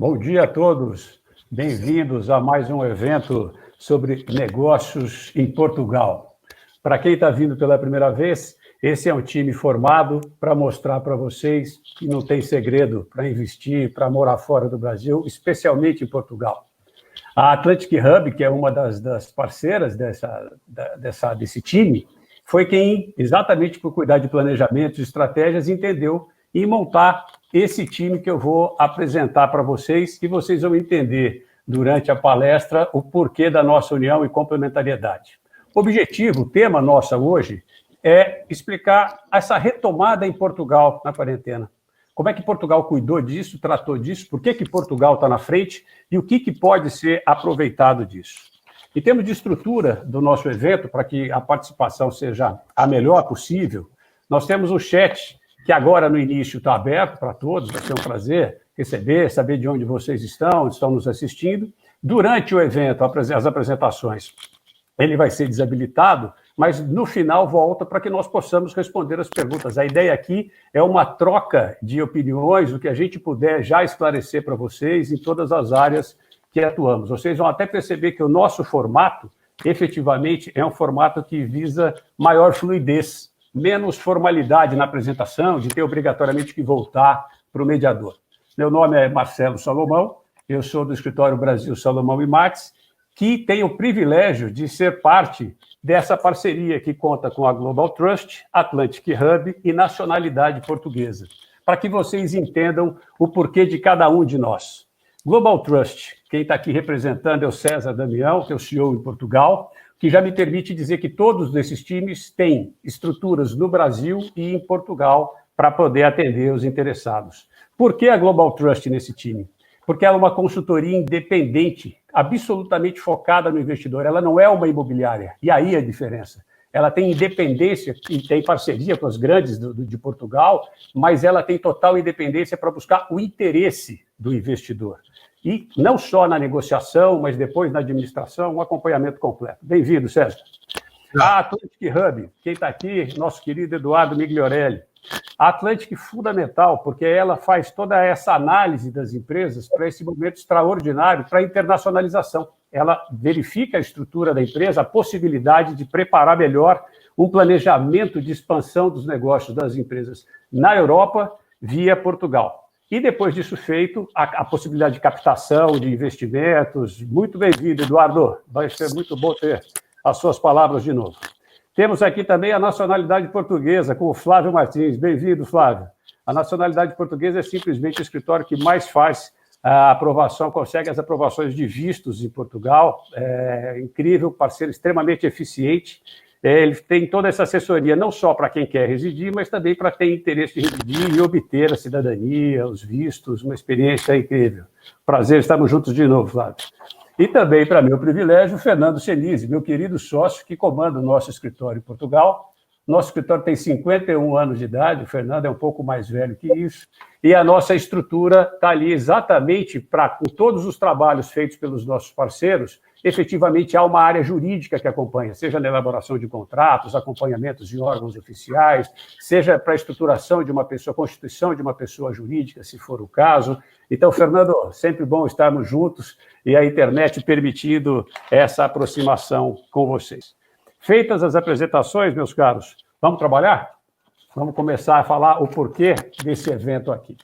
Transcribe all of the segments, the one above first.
Bom dia a todos, bem-vindos a mais um evento sobre negócios em Portugal. Para quem está vindo pela primeira vez, esse é um time formado para mostrar para vocês que não tem segredo para investir, para morar fora do Brasil, especialmente em Portugal. A Atlantic Hub, que é uma das parceiras desse time, foi quem, exatamente por cuidar de planejamentos e estratégias, entendeu em montar esse time que eu vou apresentar para vocês, e vocês vão entender durante a palestra o porquê da nossa união e complementariedade. O objetivo, o tema nosso hoje, é explicar essa retomada em Portugal na quarentena. Como é que Portugal cuidou disso, tratou disso, por que Portugal está na frente e o que pode ser aproveitado disso. Em termos de estrutura do nosso evento, para que a participação seja a melhor possível, nós temos o chat, que agora no início está aberto para todos, vai ser um prazer receber, saber de onde vocês estão nos assistindo. Durante o evento, as apresentações, ele vai ser desabilitado, mas no final volta para que nós possamos responder as perguntas. A ideia aqui é uma troca de opiniões, o que a gente puder já esclarecer para vocês em todas as áreas que atuamos. Vocês vão até perceber que o nosso formato, efetivamente, é um formato que visa maior fluidez, menos formalidade na apresentação, de ter obrigatoriamente que voltar para o mediador. Meu nome é Marcelo Salomão, eu sou do escritório Brasil Salomão e Max, que tem o privilégio de ser parte dessa parceria que conta com a Global Trust, Atlantic Hub e Nacionalidade Portuguesa, para que vocês entendam o porquê de cada um de nós. Global Trust, quem está aqui representando é o César Damião, que é o CEO em Portugal, que já me permite dizer que todos esses times têm estruturas no Brasil e em Portugal para poder atender os interessados. Por que a Global Trust nesse time? Porque ela é uma consultoria independente, absolutamente focada no investidor. Ela não é uma imobiliária, e aí a diferença. Ela tem independência e tem parceria com as grandes de Portugal, mas ela tem total independência para buscar o interesse do investidor. E não só na negociação, mas depois na administração, um acompanhamento completo. Bem-vindo, César. A Atlantic Hub, quem está aqui, nosso querido Eduardo Migliorelli. A Atlantic fundamental, porque ela faz toda essa análise das empresas para esse momento extraordinário, para a internacionalização. Ela verifica a estrutura da empresa, a possibilidade de preparar melhor um planejamento de expansão dos negócios das empresas na Europa via Portugal. E depois disso feito, a possibilidade de captação, de investimentos. Muito bem-vindo, Eduardo. Vai ser muito bom ter as suas palavras de novo. Temos aqui também a nacionalidade portuguesa, com o Flávio Martins. Bem-vindo, Flávio. A nacionalidade portuguesa é simplesmente o escritório que mais faz a aprovação, consegue as aprovações de vistos em Portugal. É incrível, parceiro extremamente eficiente. Ele tem toda essa assessoria, não só para quem quer residir, mas também para quem tem interesse de residir e obter a cidadania, os vistos, uma experiência incrível. Prazer, estamos juntos de novo, Flávio. E também, para meu privilégio, o Fernando Senise, meu querido sócio que comanda o nosso escritório em Portugal. Nosso escritório tem 51 anos de idade, o Fernando é um pouco mais velho que isso, e a nossa estrutura está ali exatamente para, com todos os trabalhos feitos pelos nossos parceiros, efetivamente há uma área jurídica que acompanha, seja na elaboração de contratos, acompanhamentos de órgãos oficiais, seja para a estruturação de uma pessoa, constituição de uma pessoa jurídica, se for o caso. Então, Fernando, sempre bom estarmos juntos e a internet permitindo essa aproximação com vocês. Feitas as apresentações, meus caros, vamos trabalhar? Vamos começar a falar o porquê desse evento aqui.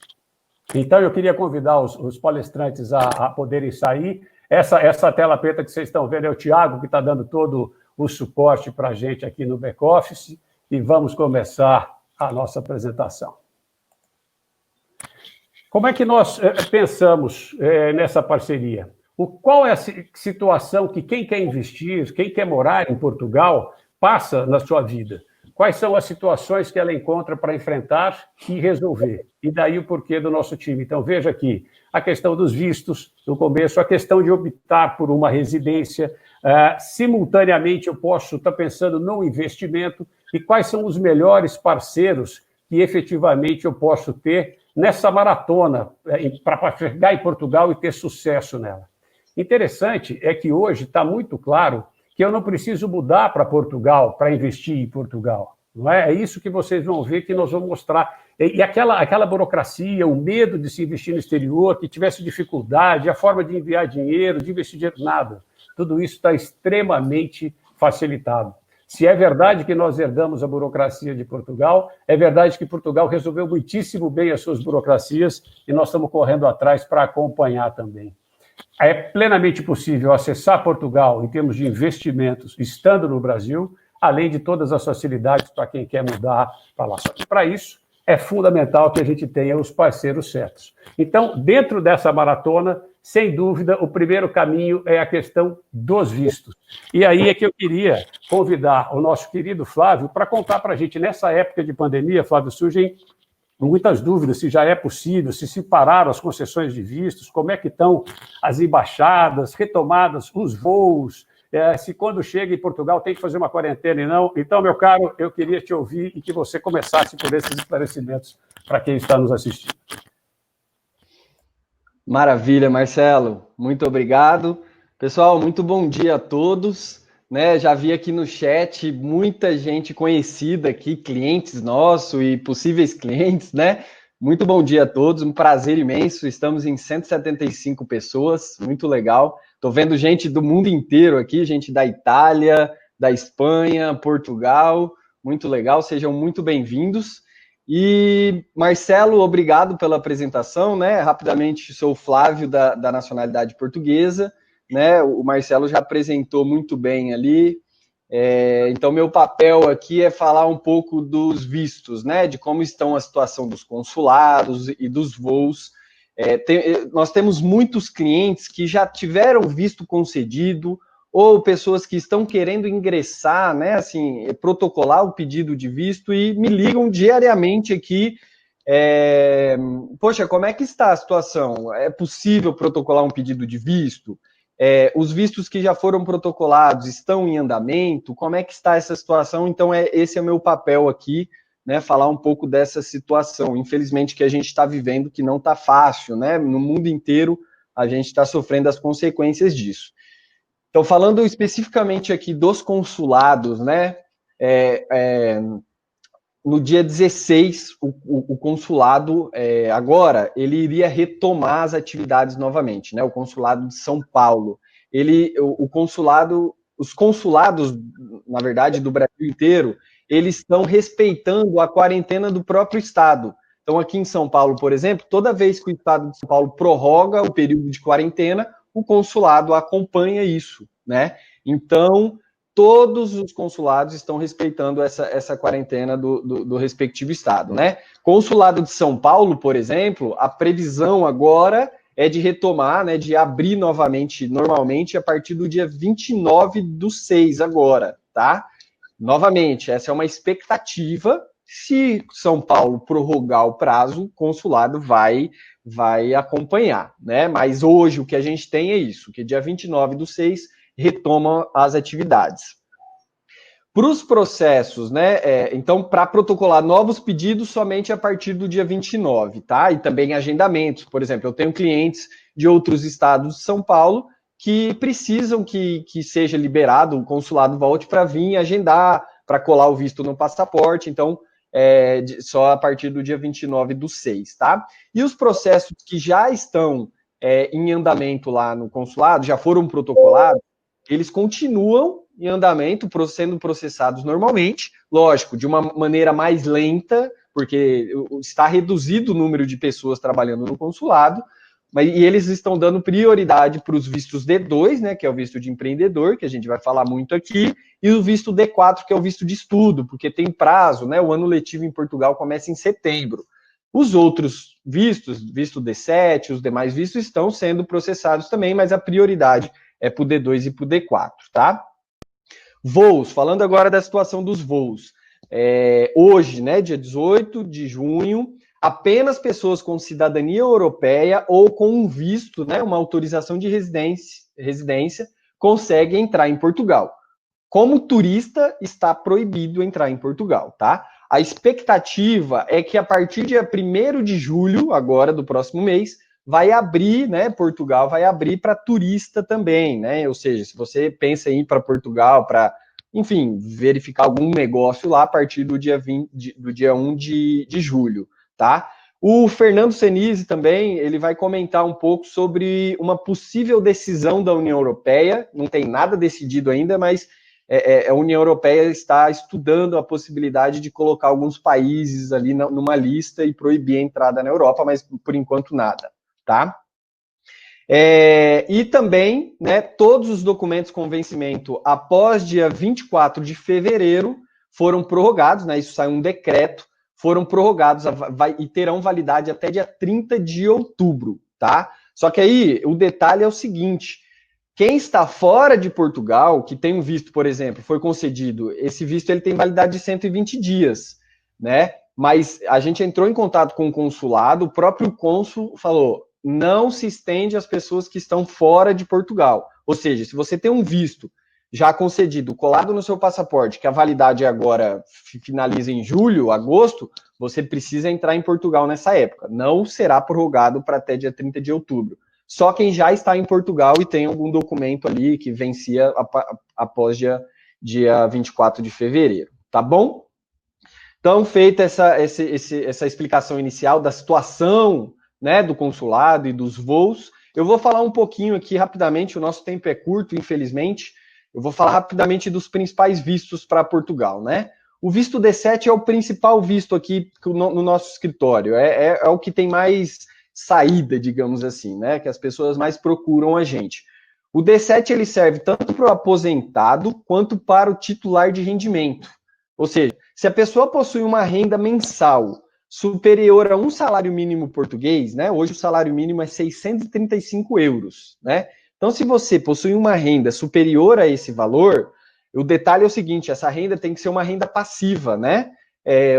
Então, eu queria convidar os palestrantes a poderem sair. Essa tela preta que vocês estão vendo é o Tiago, que está dando todo o suporte para a gente aqui no back-office, e vamos começar a nossa apresentação. Como é que nós pensamos nessa parceria? Qual é a situação que quem quer investir, quem quer morar em Portugal, passa na sua vida? Quais são as situações que ela encontra para enfrentar e resolver? E daí o porquê do nosso time. Então, veja aqui, a questão dos vistos, no começo, a questão de optar por uma residência, simultaneamente eu posso estar pensando no investimento, e quais são os melhores parceiros que efetivamente eu posso ter nessa maratona para chegar em Portugal e ter sucesso nela. Interessante é que hoje está muito claro que eu não preciso mudar para Portugal para investir em Portugal. Não é? É isso que vocês vão ver, que nós vamos mostrar E aquela burocracia, o medo de se investir no exterior, que tivesse dificuldade, a forma de enviar dinheiro, de investir dinheiro, nada. Tudo isso está extremamente facilitado. Se é verdade que nós herdamos a burocracia de Portugal, é verdade que Portugal resolveu muitíssimo bem as suas burocracias e nós estamos correndo atrás para acompanhar também. É plenamente possível acessar Portugal em termos de investimentos estando no Brasil, além de todas as facilidades para quem quer mudar para lá. Só que para isso é fundamental que a gente tenha os parceiros certos. Então, dentro dessa maratona, sem dúvida, o primeiro caminho é a questão dos vistos. E aí é que eu queria convidar o nosso querido Flávio para contar para a gente, nessa época de pandemia, Flávio, surgem muitas dúvidas se já é possível, se pararam as concessões de vistos, como é que estão as embaixadas, retomadas os voos, se quando chega em Portugal tem que fazer uma quarentena e não. Então, meu caro, eu queria te ouvir e que você começasse por esses esclarecimentos para quem está nos assistindo. Maravilha, Marcelo. Muito obrigado. Pessoal, muito bom dia a todos. Já vi aqui no chat muita gente conhecida aqui, clientes nossos e possíveis clientes, né? Muito bom dia a todos, um prazer imenso. Estamos em 175 pessoas, muito legal. Estou vendo gente do mundo inteiro aqui, gente da Itália, da Espanha, Portugal, muito legal. Sejam muito bem-vindos. E, Marcelo, obrigado pela apresentação, né? Rapidamente, sou o Flávio, da nacionalidade portuguesa, né? O Marcelo já apresentou muito bem ali. Então, meu papel aqui é falar um pouco dos vistos, né? De como estão a situação dos consulados e dos voos. Nós temos muitos clientes que já tiveram visto concedido, ou pessoas que estão querendo ingressar, né, assim, protocolar o pedido de visto e me ligam diariamente aqui, poxa, como é que está a situação? É possível protocolar um pedido de visto? Os vistos que já foram protocolados estão em andamento? Como é que está essa situação? Então, esse é o meu papel aqui, né, falar um pouco dessa situação, infelizmente, que a gente está vivendo, que não está fácil, né? No mundo inteiro, a gente está sofrendo as consequências disso. Então, falando especificamente aqui dos consulados, né? No dia 16, o consulado, agora, ele iria retomar as atividades novamente, né? O consulado de São Paulo. Os consulados, na verdade, do Brasil inteiro, eles estão respeitando a quarentena do próprio estado. Então, aqui em São Paulo, por exemplo, toda vez que o estado de São Paulo prorroga o período de quarentena, o consulado acompanha isso, né? Então, todos os consulados estão respeitando essa quarentena do respectivo estado, né? Consulado de São Paulo, por exemplo, a previsão agora é de retomar, né, de abrir novamente, normalmente, a partir do dia 29/6 agora, tá? Novamente, essa é uma expectativa. Se São Paulo prorrogar o prazo, o consulado vai acompanhar, né? Mas hoje o que a gente tem é isso, que dia 29/6 retoma as atividades. Para os processos, né? Então, para protocolar novos pedidos somente a partir do dia 29, tá? E também agendamentos. Por exemplo, eu tenho clientes de outros estados de São Paulo que precisam que seja liberado, o consulado volte para vir agendar, para colar o visto no passaporte. Então, só a partir do dia 29/6, tá? E os processos que já estão em andamento lá no consulado, já foram protocolados, eles continuam em andamento, sendo processados normalmente, lógico, de uma maneira mais lenta, porque está reduzido o número de pessoas trabalhando no consulado, e eles estão dando prioridade para os vistos D2, né, que é o visto de empreendedor, que a gente vai falar muito aqui, e o visto D4, que é o visto de estudo, porque tem prazo, né, o ano letivo em Portugal começa em setembro. Os outros vistos, visto D7, os demais vistos, estão sendo processados também, mas a prioridade é para o D2 e para o D4, tá? Voos, falando agora da situação dos voos. Hoje, né, dia 18 de junho, apenas pessoas com cidadania europeia ou com um visto, né, uma autorização de residência, conseguem entrar em Portugal. Como turista, está proibido entrar em Portugal, tá? A expectativa é que a partir do dia 1º de julho, agora do próximo mês, vai abrir, né? Portugal vai abrir para turista também, né? Ou seja, se você pensa em ir para Portugal para, enfim, verificar algum negócio lá a partir do dia 1 de julho. tá? O Fernando Senise também, ele vai comentar um pouco sobre uma possível decisão da União Europeia, não tem nada decidido ainda, mas a União Europeia está estudando a possibilidade de colocar alguns países ali numa lista e proibir a entrada na Europa, mas por enquanto nada, tá? E também, né, todos os documentos com vencimento após dia 24 de fevereiro foram prorrogados, né, isso saiu um decreto, foram prorrogados e terão validade até dia 30 de outubro, tá? Só que aí o detalhe é o seguinte: quem está fora de Portugal, que tem um visto, por exemplo, foi concedido, esse visto ele tem validade de 120 dias, né? Mas a gente entrou em contato com o consulado, o próprio cônsul falou: não se estende às pessoas que estão fora de Portugal. Ou seja, se você tem um visto já concedido, colado no seu passaporte, que a validade agora finaliza em julho, agosto, você precisa entrar em Portugal nessa época. Não será prorrogado para até dia 30 de outubro. Só quem já está em Portugal e tem algum documento ali que vencia após dia 24 de fevereiro, tá bom? Então, feita essa explicação inicial da situação, né, do consulado e dos voos, eu vou falar um pouquinho aqui rapidamente, o nosso tempo é curto, infelizmente, eu vou falar rapidamente dos principais vistos para Portugal, né? O visto D7 é o principal visto aqui no nosso escritório, é o que tem mais saída, digamos assim, né? Que as pessoas mais procuram a gente. O D7 ele serve tanto para o aposentado quanto para o titular de rendimento. Ou seja, se a pessoa possui uma renda mensal superior a um salário mínimo português, né? Hoje o salário mínimo é 635 euros, né? Então, se você possui uma renda superior a esse valor, o detalhe é o seguinte: essa renda tem que ser uma renda passiva, né?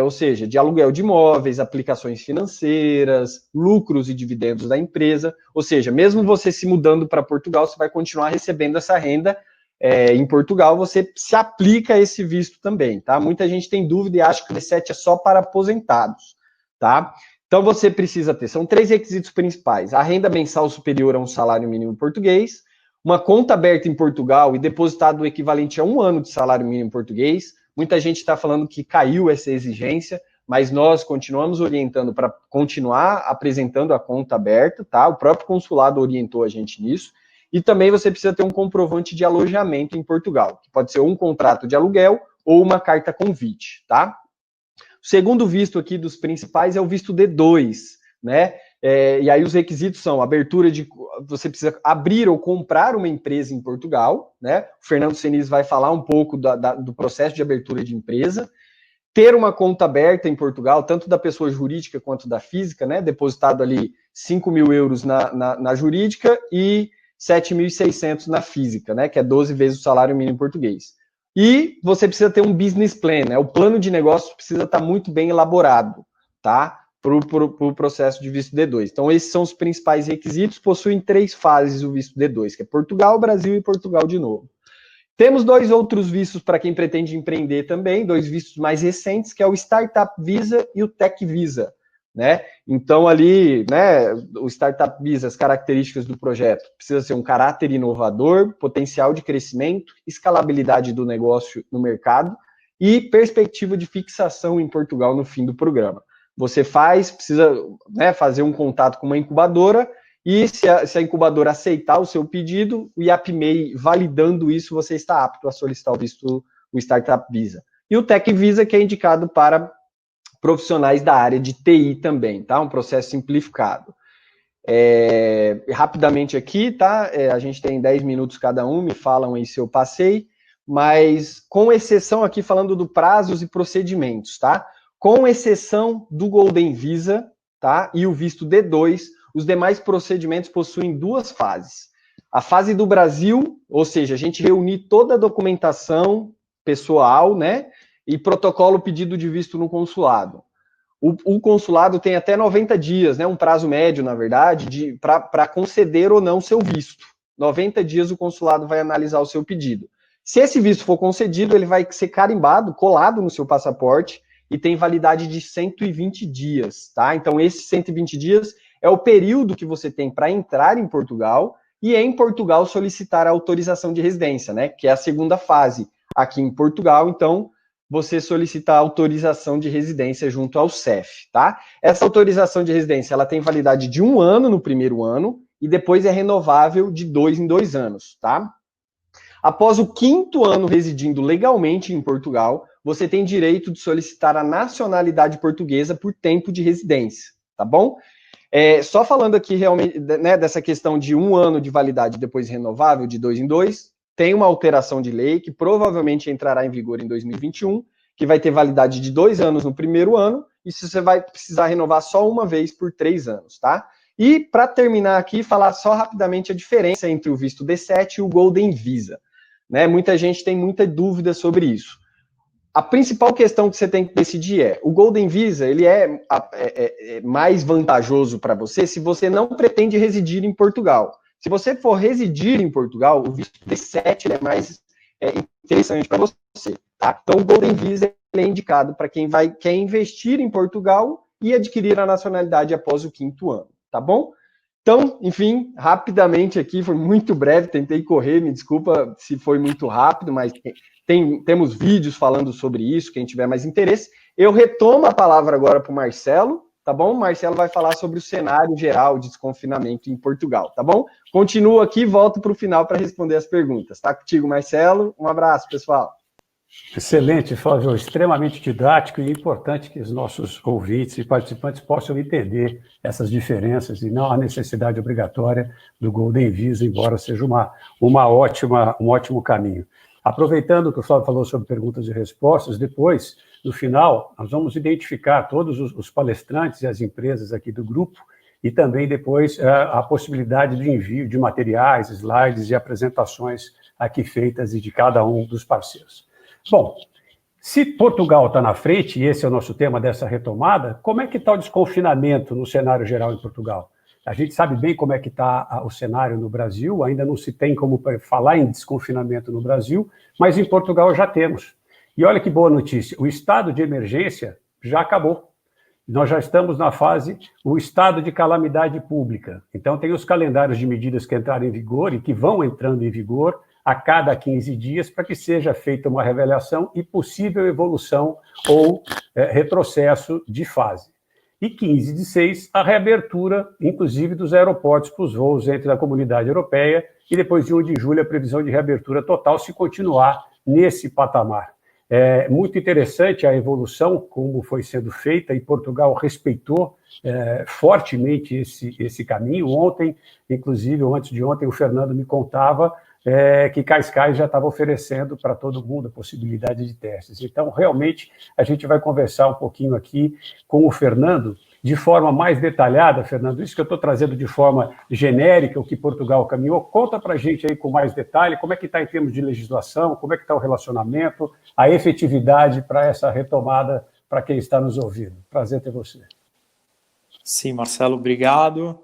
Ou seja, de aluguel de imóveis, aplicações financeiras, lucros e dividendos da empresa. Ou seja, mesmo você se mudando para Portugal, você vai continuar recebendo essa renda. Em Portugal, você se aplica a esse visto também, tá? Muita gente tem dúvida e acha que o D7 é só para aposentados, tá? Então, você precisa ter, são 3 requisitos principais: a renda mensal superior a um salário mínimo português, uma conta aberta em Portugal e depositado o equivalente a 1 ano de salário mínimo português. Muita gente está falando que caiu essa exigência, mas nós continuamos orientando para continuar apresentando a conta aberta, tá? O próprio consulado orientou a gente nisso. E também você precisa ter um comprovante de alojamento em Portugal, que pode ser um contrato de aluguel ou uma carta convite, tá? O segundo visto aqui dos principais é o visto D2, né? E aí os requisitos são abertura de... Você precisa abrir ou comprar uma empresa em Portugal, né? O Fernando Senise vai falar um pouco do processo de abertura de empresa. Ter uma conta aberta em Portugal, tanto da pessoa jurídica quanto da física, né? Depositado ali 5 mil euros na jurídica e 7.600 na física, né? Que é 12 vezes o salário mínimo português. E você precisa ter um business plan, né? O plano de negócio precisa estar muito bem elaborado, tá? Para o processo de visto D2. Então, esses são os principais requisitos. Possuem 3 fases o visto D2, que é Portugal, Brasil e Portugal de novo. Temos 2 outros vistos para quem pretende empreender também, 2 vistos mais recentes, que é o Startup Visa e o Tech Visa, né? Então, ali, né, o Startup Visa, as características do projeto: precisa ser um caráter inovador, potencial de crescimento, escalabilidade do negócio no mercado e perspectiva de fixação em Portugal no fim do programa. Você precisa, né, fazer um contato com uma incubadora e se a incubadora aceitar o seu pedido, o IAPMEI validando isso, você está apto a solicitar o visto, o Startup Visa. E o Tech Visa, que é indicado para profissionais da área de TI também, tá? Um processo simplificado. Rapidamente aqui, tá? A gente tem 10 minutos cada um, me falam aí se eu passei, mas com exceção aqui, falando do prazos e procedimentos, tá? Com exceção do Golden Visa, tá? E o visto D2, os demais procedimentos possuem 2 fases. A fase do Brasil, ou seja, a gente reunir toda a documentação pessoal, né? E protocolo pedido de visto no consulado. O consulado tem até 90 dias, né? Um prazo médio, na verdade, para conceder ou não seu visto. 90 dias o consulado vai analisar o seu pedido. Se esse visto for concedido, ele vai ser carimbado, colado no seu passaporte e tem validade de 120 dias, tá? Então, esses 120 dias é o período que você tem para entrar em Portugal e, em Portugal, solicitar a autorização de residência, né? Que é a segunda fase aqui em Portugal. Então, você solicitar autorização de residência junto ao CEF, tá? Essa autorização de residência, ela tem validade de 1 ano no primeiro ano e depois é renovável de 2 em 2 anos, tá? Após o 5º ano residindo legalmente em Portugal, você tem direito de solicitar a nacionalidade portuguesa por tempo de residência, tá bom? Só falando aqui realmente, né, dessa questão de 1 ano de validade depois renovável, de 2 em 2, tem uma alteração de lei que provavelmente entrará em vigor em 2021, que vai ter validade de 2 anos no primeiro ano, e você vai precisar renovar só uma vez por 3 anos, tá? E para terminar aqui, falar só rapidamente a diferença entre o visto D7 e o Golden Visa. Né? Muita gente tem muita dúvida sobre isso. A principal questão que você tem que decidir é, o Golden Visa, ele é mais vantajoso para você se você não pretende residir em Portugal. Se você for residir em Portugal, o visto D7 ele é mais interessante para você. Tá? Então, o Golden Visa ele é indicado para quem quer investir em Portugal e adquirir a nacionalidade após o 5º ano. Tá bom? Então, enfim, rapidamente aqui, foi muito breve, tentei correr, me desculpa se foi muito rápido, mas temos vídeos falando sobre isso, quem tiver mais interesse. Eu retomo a palavra agora para o Marcelo, tá bom? O Marcelo vai falar sobre o cenário geral de desconfinamento em Portugal, tá bom? Continuo aqui e volto para o final para responder as perguntas. Tá contigo, Marcelo? Um abraço, pessoal. Excelente, Flávio, extremamente didático e importante que os nossos ouvintes e participantes possam entender essas diferenças e não a necessidade obrigatória do Golden Visa, embora seja um ótimo caminho. Aproveitando que o Flávio falou sobre perguntas e respostas, depois, no final, nós vamos identificar todos os palestrantes e as empresas aqui do grupo e também depois a possibilidade de envio de materiais, slides e apresentações aqui feitas e de cada um dos parceiros. Bom, se Portugal está na frente, e esse é o nosso tema dessa retomada, como é que está o desconfinamento no cenário geral em Portugal? A gente sabe bem como é que está o cenário no Brasil, ainda não se tem como falar em desconfinamento no Brasil, mas em Portugal já temos. E olha que boa notícia, o estado de emergência já acabou. Nós já estamos na fase, o estado de calamidade pública. Então tem os calendários de medidas que entraram em vigor e que vão entrando em vigor a cada 15 dias para que seja feita uma avaliação e possível evolução ou retrocesso de fase. E 15/6, a reabertura, inclusive, dos aeroportos para os voos entre a comunidade europeia e depois de 1 de julho a previsão de reabertura total se continuar nesse patamar. É muito interessante a evolução, como foi sendo feita, e Portugal respeitou fortemente esse caminho. Ontem, inclusive, ou antes de ontem, o Fernando me contava que Cascais já estava oferecendo para todo mundo a possibilidade de testes. Então, realmente, a gente vai conversar um pouquinho aqui com o Fernando, de forma mais detalhada, Fernando, isso que eu estou trazendo de forma genérica, o que Portugal caminhou, conta para a gente aí com mais detalhe, como é que está em termos de legislação, como é que está o relacionamento, a efetividade para essa retomada, para quem está nos ouvindo. Prazer ter você. Sim, Marcelo, obrigado.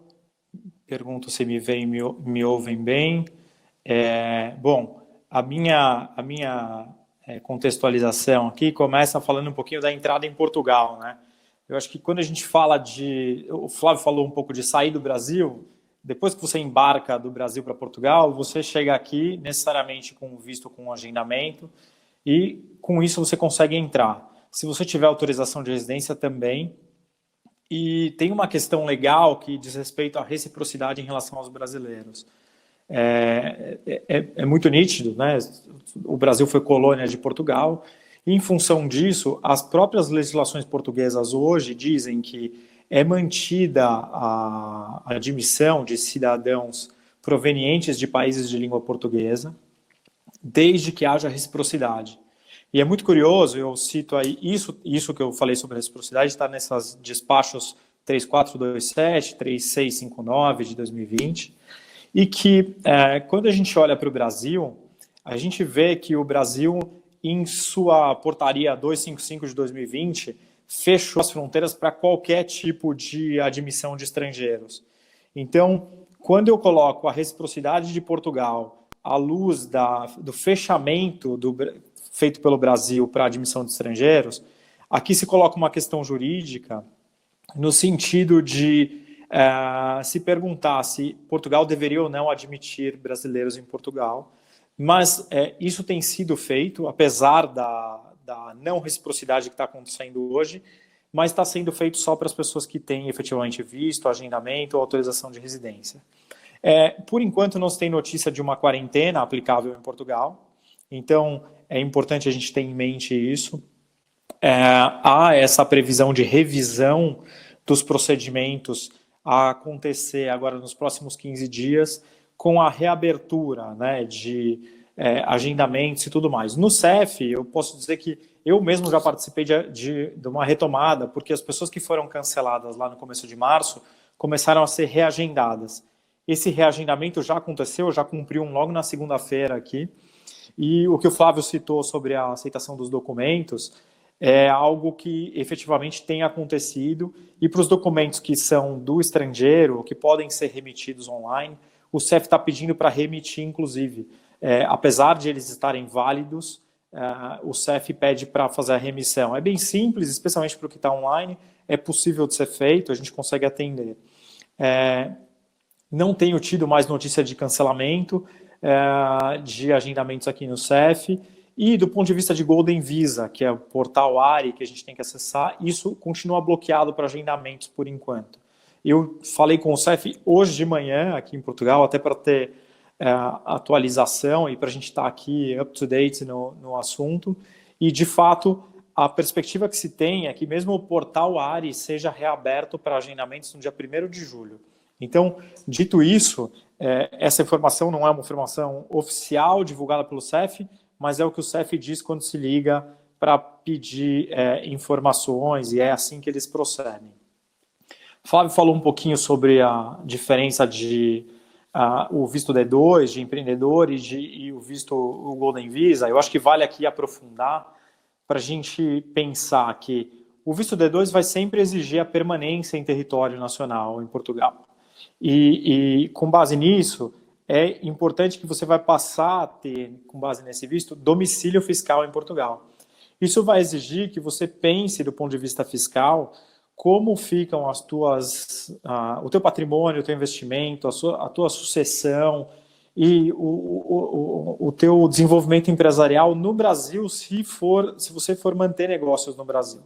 Pergunto se me veem, me ouvem bem. Bom, a minha contextualização aqui começa falando um pouquinho da entrada em Portugal, né? Eu acho que quando a gente fala o Flávio falou um pouco de sair do Brasil, depois que você embarca do Brasil para Portugal, você chega aqui necessariamente com visto com agendamento e com isso você consegue entrar. Se você tiver autorização de residência também. E tem uma questão legal que diz respeito à reciprocidade em relação aos brasileiros. É muito nítido, né? O Brasil foi colônia de Portugal, e em função disso, as próprias legislações portuguesas hoje dizem que é mantida a admissão de cidadãos provenientes de países de língua portuguesa, desde que haja reciprocidade. E é muito curioso, eu cito aí, isso que eu falei sobre reciprocidade está nessas despachos 3427, 3659 de 2020, e que quando a gente olha para o Brasil, a gente vê que o Brasil, em sua portaria 255 de 2020, fechou as fronteiras para qualquer tipo de admissão de estrangeiros. Então, quando eu coloco a reciprocidade de Portugal à luz do fechamento feito pelo Brasil para a admissão de estrangeiros, aqui se coloca uma questão jurídica no sentido de se perguntar se Portugal deveria ou não admitir brasileiros em Portugal, mas isso tem sido feito, apesar da não reciprocidade que está acontecendo hoje, mas está sendo feito só para as pessoas que têm efetivamente visto, agendamento ou autorização de residência. Por enquanto, não se tem notícia de uma quarentena aplicável em Portugal, então é importante a gente ter em mente isso. Há essa previsão de revisão dos procedimentos a acontecer agora nos próximos 15 dias, com a reabertura, né, de agendamentos e tudo mais. No CEF, eu posso dizer que eu mesmo já participei de uma retomada, porque as pessoas que foram canceladas lá no começo de março começaram a ser reagendadas. Esse reagendamento já aconteceu, já cumpriu logo na segunda-feira aqui, e o que o Flávio citou sobre a aceitação dos documentos é algo que efetivamente tem acontecido, e para os documentos que são do estrangeiro, que podem ser remitidos online, o CEF está pedindo para remitir, inclusive. Apesar de eles estarem válidos, o CEF pede para fazer a remissão. É bem simples, especialmente para o que está online, é possível de ser feito, a gente consegue atender. Não tenho tido mais notícia de cancelamento de agendamentos aqui no CEF, e do ponto de vista de Golden Visa, que é o portal ARI que a gente tem que acessar, isso continua bloqueado para agendamentos por enquanto. Eu falei com o CEF hoje de manhã aqui em Portugal, até para ter atualização e para a gente estar aqui up to date no assunto, e de fato a perspectiva que se tem é que mesmo o portal ARI seja reaberto para agendamentos no dia 1º de julho. Então, dito isso, essa informação não é uma informação oficial divulgada pelo CEF, mas é o que o CEF diz quando se liga para pedir informações, e é assim que eles procedem. Flávio falou um pouquinho sobre a diferença de o visto D2, de empreendedor, e o visto o Golden Visa. Eu acho que vale aqui aprofundar para a gente pensar que o visto D2 vai sempre exigir a permanência em território nacional em Portugal. E com base nisso, é importante que você vai passar a ter, com base nesse visto, domicílio fiscal em Portugal. Isso vai exigir que você pense, do ponto de vista fiscal, como ficam o teu patrimônio, o teu investimento, a tua sucessão e o teu desenvolvimento empresarial no Brasil, se você for manter negócios no Brasil.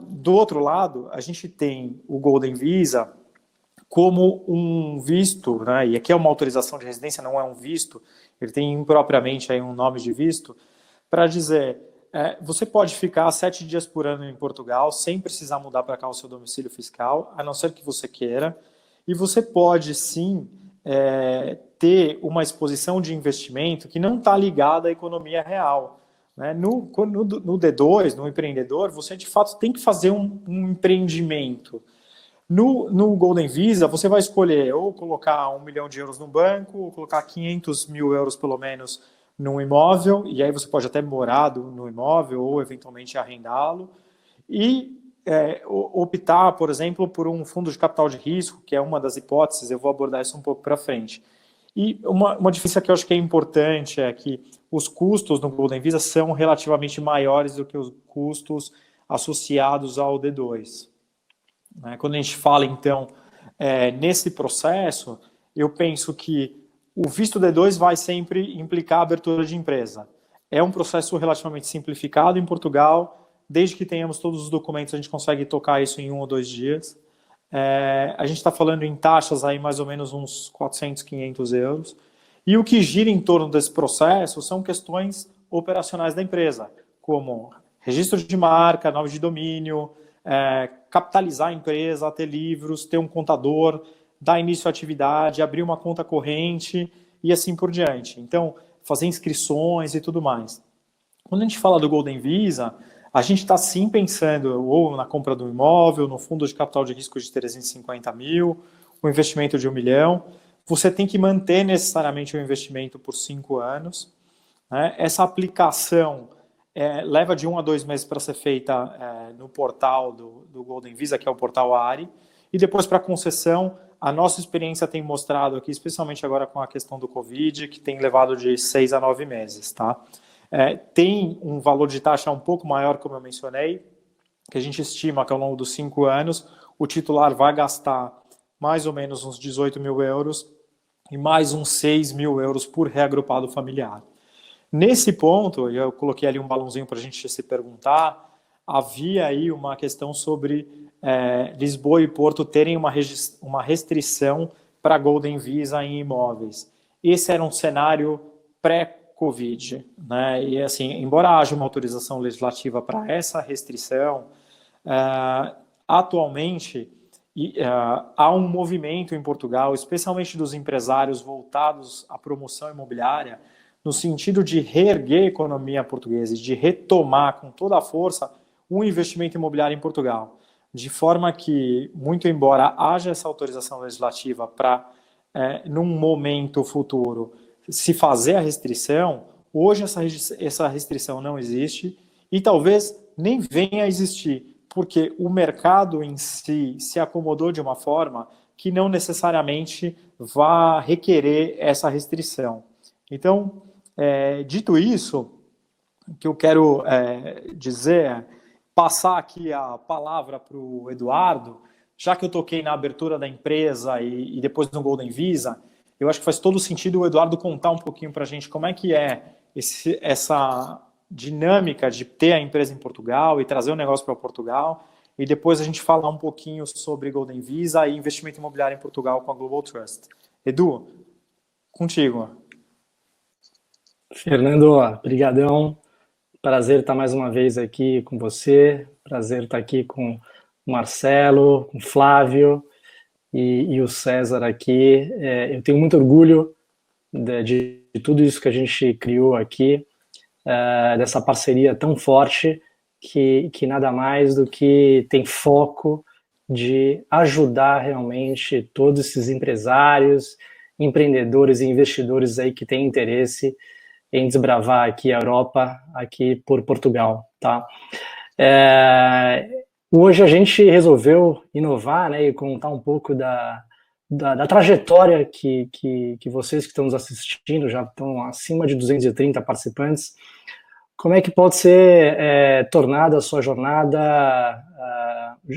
Do outro lado, a gente tem o Golden Visa como um visto, né? E aqui é uma autorização de residência, não é um visto, ele tem impropriamente aí um nome de visto, para dizer, você pode ficar 7 dias por ano em Portugal, sem precisar mudar para cá o seu domicílio fiscal, a não ser que você queira, e você pode sim ter uma exposição de investimento que não está ligada à economia real. Né? No D2, no empreendedor, você de fato tem que fazer um empreendimento. No Golden Visa, você vai escolher ou colocar 1 milhão de euros no banco, ou colocar 500 mil euros pelo menos num imóvel, e aí você pode até morar no imóvel ou eventualmente arrendá-lo, e optar, por exemplo, por um fundo de capital de risco, que é uma das hipóteses, eu vou abordar isso um pouco para frente. E uma diferença que eu acho que é importante é que os custos no Golden Visa são relativamente maiores do que os custos associados ao D2. Quando a gente fala, então, nesse processo, eu penso que o visto D2 vai sempre implicar a abertura de empresa. É um processo relativamente simplificado em Portugal, desde que tenhamos todos os documentos, a gente consegue tocar isso em 1 ou 2 dias. A gente está falando em taxas aí mais ou menos uns 400, 500 euros. E o que gira em torno desse processo são questões operacionais da empresa, como registro de marca, nome de domínio, capitalizar a empresa, ter livros, ter um contador, dar início à atividade, abrir uma conta corrente e assim por diante. Então, fazer inscrições e tudo mais. Quando a gente fala do Golden Visa, a gente está sim pensando ou na compra do imóvel, no fundo de capital de risco de 350 mil, o investimento de 1 milhão. Você tem que manter necessariamente o investimento por 5 anos. Né? Essa aplicação leva de 1 a 2 meses para ser feita no portal do Golden Visa, que é o portal ARI, e depois para a concessão, a nossa experiência tem mostrado aqui, especialmente agora com a questão do Covid, que tem levado de 6 a 9 meses. Tá? Tem um valor de taxa um pouco maior, como eu mencionei, que a gente estima que ao longo dos 5 anos o titular vai gastar mais ou menos uns 18 mil euros e mais uns 6 mil euros por reagrupado familiar. Nesse ponto, eu coloquei ali um balãozinho para a gente se perguntar, havia aí uma questão sobre Lisboa e Porto terem uma restrição para Golden Visa em imóveis. Esse era um cenário pré-Covid, né? E assim, embora haja uma autorização legislativa para essa restrição, atualmente há um movimento em Portugal, especialmente dos empresários voltados à promoção imobiliária, no sentido de reerguer a economia portuguesa, de retomar com toda a força o investimento imobiliário em Portugal. De forma que, muito embora haja essa autorização legislativa para, num momento futuro, se fazer a restrição, hoje essa restrição não existe e talvez nem venha a existir, porque o mercado em si se acomodou de uma forma que não necessariamente vá requerer essa restrição. Então, dito isso, o que eu quero dizer é passar aqui a palavra para o Eduardo, já que eu toquei na abertura da empresa e depois no Golden Visa, eu acho que faz todo sentido o Eduardo contar um pouquinho para a gente como é que é essa dinâmica de ter a empresa em Portugal e trazer o negócio para Portugal, e depois a gente falar um pouquinho sobre Golden Visa e investimento imobiliário em Portugal com a Global Trust. Edu, contigo. Fernando, brigadão. Prazer estar mais uma vez aqui com você. Prazer estar aqui com o Marcelo, com o Flávio e o César aqui. Eu tenho muito orgulho de tudo isso que a gente criou aqui, dessa parceria tão forte que nada mais do que tem foco de ajudar realmente todos esses empresários, empreendedores e investidores aí que têm interesse em desbravar aqui a Europa, aqui por Portugal, tá? Hoje a gente resolveu inovar, né, e contar um pouco da trajetória que vocês que estão nos assistindo, já estão acima de 230 participantes, como é que pode ser tornada a sua jornada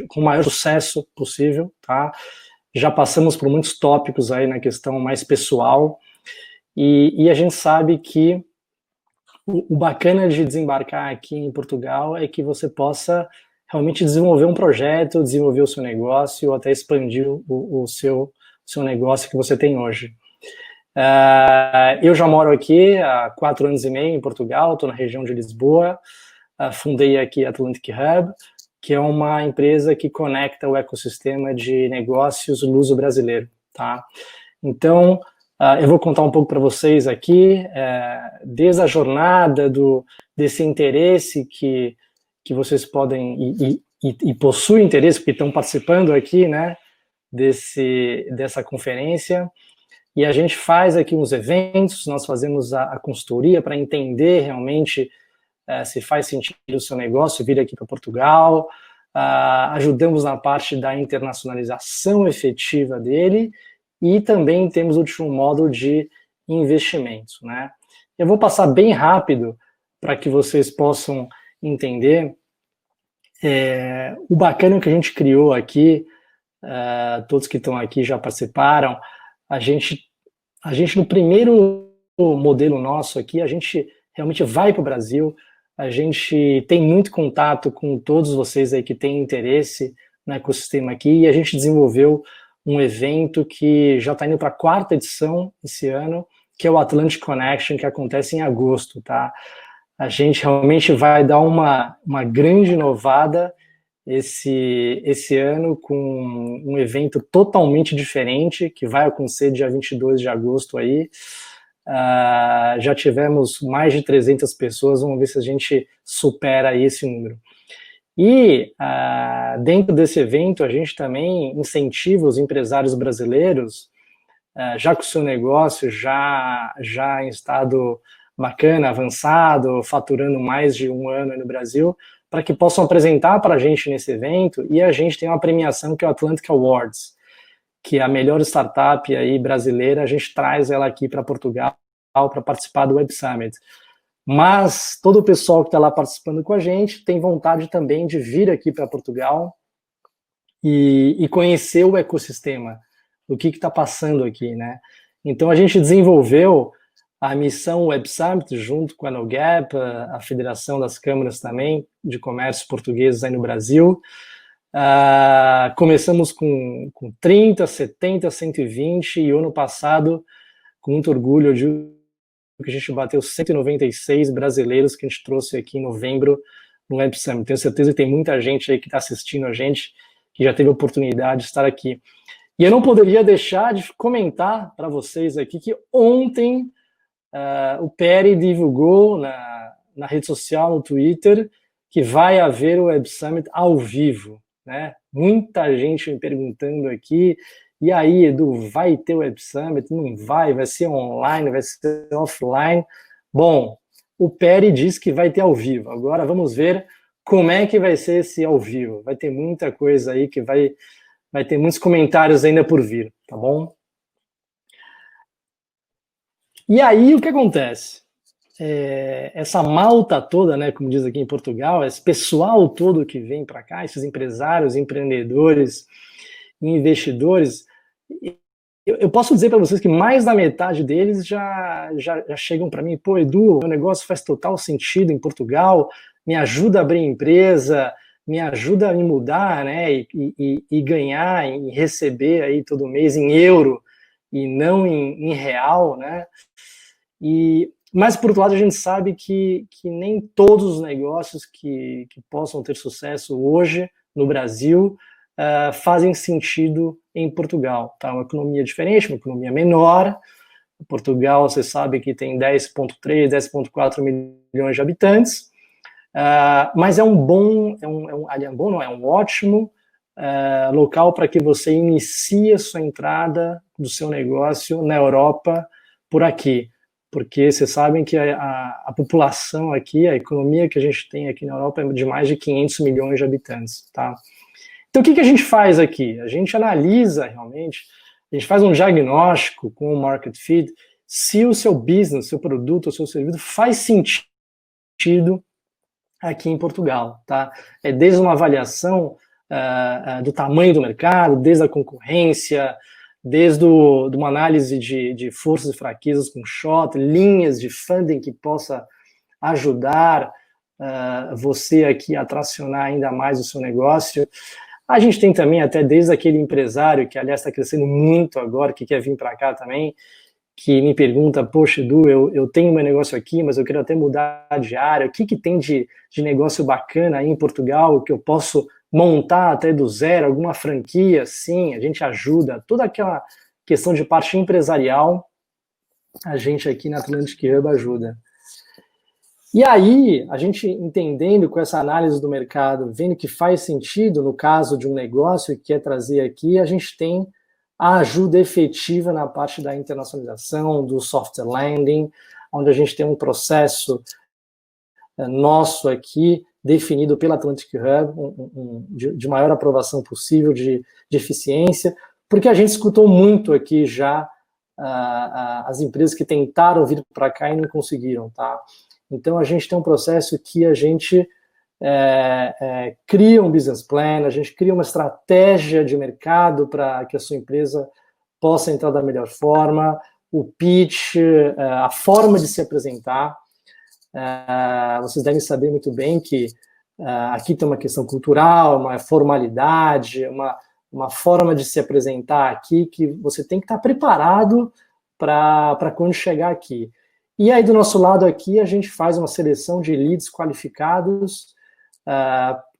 com o maior sucesso possível, tá? Já passamos por muitos tópicos aí na questão mais pessoal, e a gente sabe que o bacana de desembarcar aqui em Portugal é que você possa realmente desenvolver um projeto, desenvolver o seu negócio, ou até expandir o seu negócio que você tem hoje. Eu já moro aqui há 4 anos e meio em Portugal, estou na região de Lisboa, fundei aqui a Atlantic Hub, que é uma empresa que conecta o ecossistema de negócios luso-brasileiro, tá? Então, eu vou contar um pouco para vocês aqui, desde a jornada desse interesse que vocês podem e possuem interesse, porque estão participando aqui, né, dessa conferência. E a gente faz aqui uns eventos, nós fazemos a consultoria para entender realmente se faz sentido o seu negócio vir aqui para Portugal, ajudamos na parte da internacionalização efetiva dele, e também temos o último módulo de investimentos, né? Eu vou passar bem rápido para que vocês possam entender o bacana que a gente criou aqui. Todos que estão aqui já participaram. A gente no primeiro modelo nosso aqui, a gente realmente vai para o Brasil, a gente tem muito contato com todos vocês aí que têm interesse no ecossistema aqui, e a gente desenvolveu um evento que já está indo para a 4ª edição esse ano, que é o Atlantic Connection, que acontece em agosto, tá? A gente realmente vai dar uma grande inovada esse ano com um evento totalmente diferente, que vai acontecer dia 22 de agosto aí. Já tivemos mais de 300 pessoas, vamos ver se a gente supera aí esse número. E dentro desse evento a gente também incentiva os empresários brasileiros, já com o seu negócio já em estado bacana, avançado, faturando mais de 1 ano no Brasil, para que possam apresentar para a gente nesse evento, e a gente tem uma premiação que é o Atlantic Awards, que é a melhor startup aí brasileira, a gente traz ela aqui para Portugal para participar do Web Summit. Mas todo o pessoal que está lá participando com a gente tem vontade também de vir aqui para Portugal e conhecer o ecossistema, o que está passando aqui, né? Então a gente desenvolveu a missão Web Summit, junto com a NoGap, a Federação das Câmaras também, de Comércio Portugueses aí no Brasil. Começamos com 30, 70, 120, e ano passado, com muito orgulho, eu digo que a gente bateu 196 brasileiros que a gente trouxe aqui em novembro no Web Summit. Tenho certeza que tem muita gente aí que está assistindo a gente, que já teve a oportunidade de estar aqui. E eu não poderia deixar de comentar para vocês aqui que ontem o Peri divulgou na rede social, no Twitter, que vai haver o Web Summit ao vivo, né? Muita gente me perguntando aqui, e aí, Edu, vai ter o Web Summit? Não vai? Vai ser online? Vai ser offline? Bom, o Peri diz que vai ter ao vivo. Agora vamos ver como é que vai ser esse ao vivo. Vai ter muita coisa aí que vai ter muitos comentários ainda por vir, tá bom? E aí, o que acontece? Essa malta toda, né, como diz aqui em Portugal, esse pessoal todo que vem para cá, esses empresários, empreendedores, investidores, eu posso dizer para vocês que mais da metade deles já chegam para mim, pô, Edu, meu negócio faz total sentido em Portugal, me ajuda a abrir empresa, me ajuda a me mudar, né, e ganhar e receber aí todo mês em euro e não em real, né? Mas, por outro lado, a gente sabe que nem todos os negócios que possam ter sucesso hoje no Brasil fazem sentido em Portugal. Tá? Uma economia diferente, uma economia menor. Portugal, você sabe que tem 10,3, 10,4 milhões de habitantes, mas é um ótimo local para que você inicie a sua entrada do seu negócio na Europa por aqui. Porque vocês sabem que a população aqui, a economia que a gente tem aqui na Europa é de mais de 500 milhões de habitantes, tá? Então, o que a gente faz aqui? A gente analisa realmente, a gente faz um diagnóstico com o Market Fit, se o seu business, seu produto, o seu serviço faz sentido aqui em Portugal, tá? Desde uma avaliação do tamanho do mercado, desde a concorrência, desde uma análise de forças e fraquezas com SWOT, linhas de funding que possa ajudar você aqui a tracionar ainda mais o seu negócio. A gente tem também até desde aquele empresário que, aliás, está crescendo muito agora, que quer vir para cá também, que me pergunta, poxa, Edu, eu tenho meu negócio aqui, mas eu quero até mudar de área, o que tem de negócio bacana aí em Portugal, que eu posso montar até do zero, alguma franquia? Sim, a gente ajuda, toda aquela questão de parte empresarial, a gente aqui na Atlantic Hub ajuda. E aí, a gente entendendo com essa análise do mercado, vendo que faz sentido no caso de um negócio que quer trazer aqui, a gente tem a ajuda efetiva na parte da internacionalização, do soft landing, onde a gente tem um processo nosso aqui, definido pela Atlantic Hub, de maior aprovação possível, de eficiência, porque a gente escutou muito aqui já as empresas que tentaram vir para cá e não conseguiram, tá? Então, a gente tem um processo que a gente cria um business plan, a gente cria uma estratégia de mercado para que a sua empresa possa entrar da melhor forma, o pitch, a forma de se apresentar. Vocês devem saber muito bem que aqui tem uma questão cultural, uma formalidade, uma forma de se apresentar aqui que você tem que estar preparado para quando chegar aqui. E aí, do nosso lado aqui, a gente faz uma seleção de leads qualificados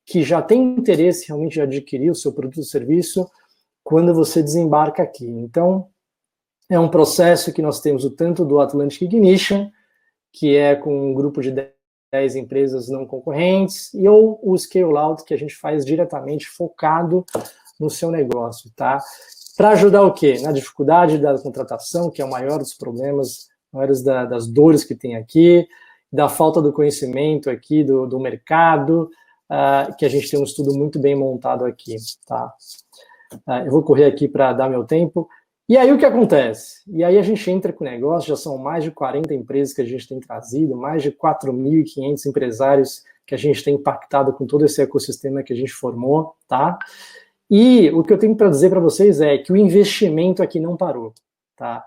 que já têm interesse realmente de adquirir o seu produto ou serviço quando você desembarca aqui. Então, é um processo que nós temos o tanto do Atlantic Ignition, que é com um grupo de 10 empresas não concorrentes, e ou o Scale Out, que a gente faz diretamente focado no seu negócio, tá? Para ajudar o quê? Na dificuldade da contratação, que é o maior dos problemas, maiores das dores que tem aqui, da falta do conhecimento aqui do mercado, que a gente tem um estudo muito bem montado aqui, tá? Eu vou correr aqui para dar meu tempo. E aí o que acontece? E aí a gente entra com o negócio, já são mais de 40 empresas que a gente tem trazido, mais de 4.500 empresários que a gente tem impactado com todo esse ecossistema que a gente formou, tá? E o que eu tenho para dizer para vocês é que o investimento aqui não parou, tá?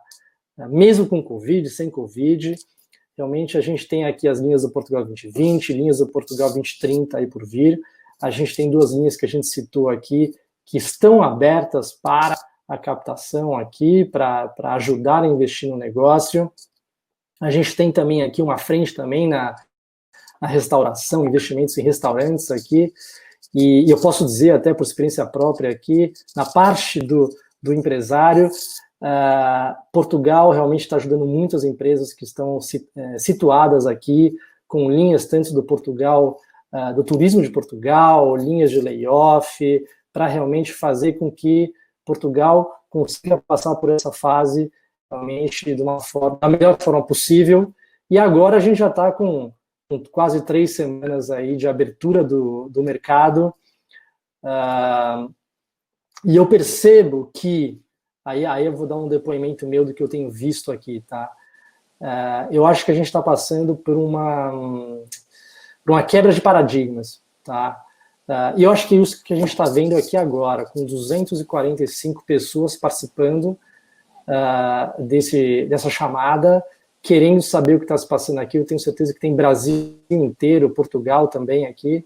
mesmo com Covid, sem Covid. Realmente a gente tem aqui as linhas do Portugal 2020, linhas do Portugal 2030 aí por vir. A gente tem 2 linhas que a gente citou aqui, que estão abertas para a captação aqui, para ajudar a investir no negócio. A gente tem também aqui uma frente também na restauração, investimentos em restaurantes aqui, e eu posso dizer até por experiência própria aqui, na parte do empresário, Portugal realmente está ajudando muitas empresas que estão situadas aqui, com linhas tanto do Portugal, do turismo de Portugal, linhas de layoff, para realmente fazer com que Portugal consiga passar por essa fase realmente da melhor forma possível. E agora a gente já está com quase 3 semanas aí de abertura do mercado, e eu percebo que, aí eu vou dar um depoimento meu do que eu tenho visto aqui, tá? Eu acho que a gente está passando por uma quebra de paradigmas, tá? E eu acho que isso que a gente está vendo aqui agora, com 245 pessoas participando dessa chamada, querendo saber o que está se passando aqui. Eu tenho certeza que tem Brasil inteiro, Portugal também aqui.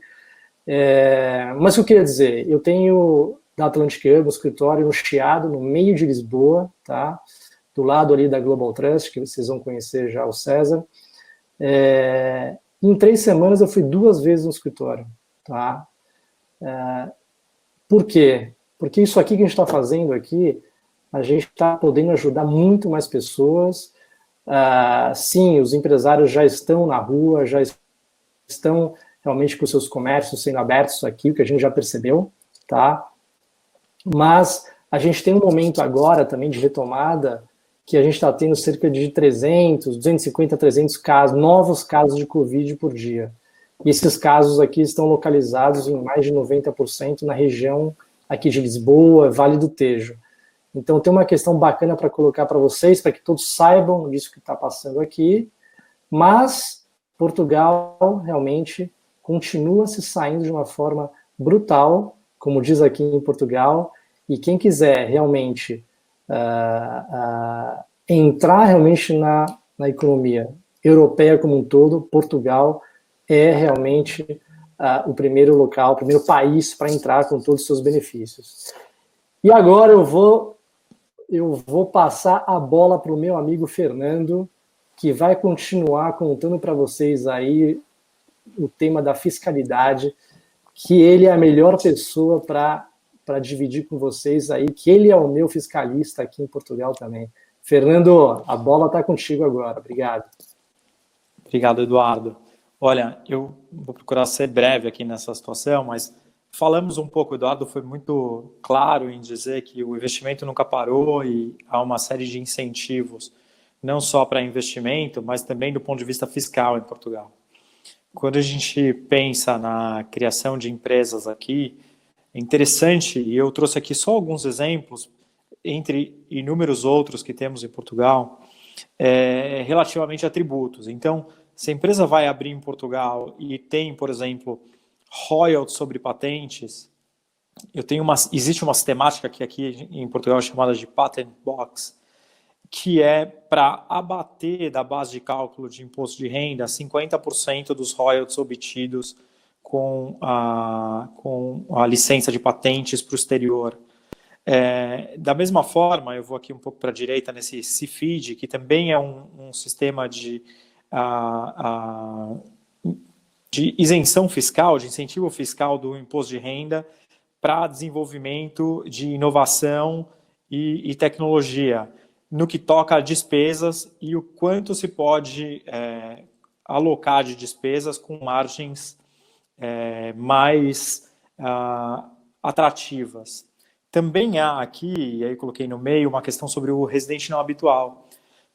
Mas o que eu queria dizer, eu tenho da Atlantic Hub, um escritório no Chiado, no meio de Lisboa, tá? Do lado ali da Global Trust, que vocês vão conhecer já o César. Em 3 semanas eu fui 2 vezes no escritório, tá? Por quê? Porque isso aqui que a gente está fazendo aqui, a gente está podendo ajudar muito mais pessoas. Sim, os empresários já estão na rua, já estão realmente com seus comércios sendo abertos aqui, o que a gente já percebeu, tá? Mas a gente tem um momento agora também de retomada, que a gente está tendo cerca de 250 a 300 casos, novos casos de Covid por dia. E esses casos aqui estão localizados em mais de 90% na região aqui de Lisboa, Vale do Tejo. Então tem uma questão bacana para colocar para vocês, para que todos saibam disso que está passando aqui, mas Portugal realmente continua se saindo de uma forma brutal, como diz aqui em Portugal, e quem quiser realmente entrar realmente na economia europeia como um todo, Portugal é realmente o primeiro local, o primeiro país para entrar com todos os seus benefícios. E agora eu vou passar a bola para o meu amigo Fernando, que vai continuar contando para vocês aí o tema da fiscalidade, que ele é a melhor pessoa para dividir com vocês aí, que ele é o meu fiscalista aqui em Portugal também. Fernando, a bola está contigo agora. Obrigado. Obrigado, Eduardo. Olha, eu vou procurar ser breve aqui nessa situação, mas falamos um pouco, o Eduardo foi muito claro em dizer que o investimento nunca parou e há uma série de incentivos, não só para investimento, mas também do ponto de vista fiscal em Portugal. Quando a gente pensa na criação de empresas aqui, é interessante, e eu trouxe aqui só alguns exemplos, entre inúmeros outros que temos em Portugal, relativamente a tributos. Então, se a empresa vai abrir em Portugal e tem, por exemplo, royalties sobre patentes, existe uma sistemática que aqui em Portugal é chamada de Patent Box, que é para abater da base de cálculo de imposto de renda 50% dos royalties obtidos com a licença de patentes para o exterior. Da mesma forma, eu vou aqui um pouco para a direita nesse CIFID, que também é um sistema de isenção fiscal, de incentivo fiscal do imposto de renda para desenvolvimento de inovação e tecnologia, no que toca a despesas e o quanto se pode alocar de despesas com margens mais atrativas. Também há aqui, e aí coloquei no meio, uma questão sobre o residente não habitual,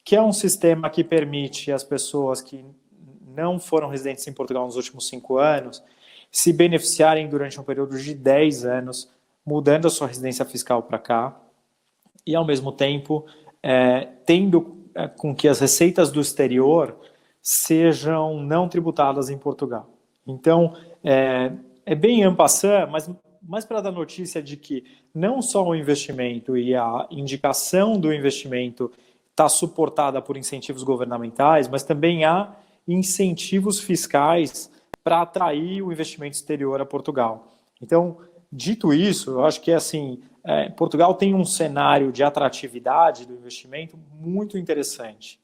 que é um sistema que permite às pessoas que não foram residentes em Portugal nos últimos 5 anos se beneficiarem durante um período de 10 anos, mudando a sua residência fiscal para cá, e ao mesmo tempo tendo com que as receitas do exterior sejam não tributadas em Portugal. Então, é bem en passant, mas para dar notícia de que não só o investimento e a indicação do investimento está suportada por incentivos governamentais, mas também há incentivos fiscais para atrair o investimento exterior a Portugal. Então, dito isso, eu acho que assim, Portugal tem um cenário de atratividade do investimento muito interessante.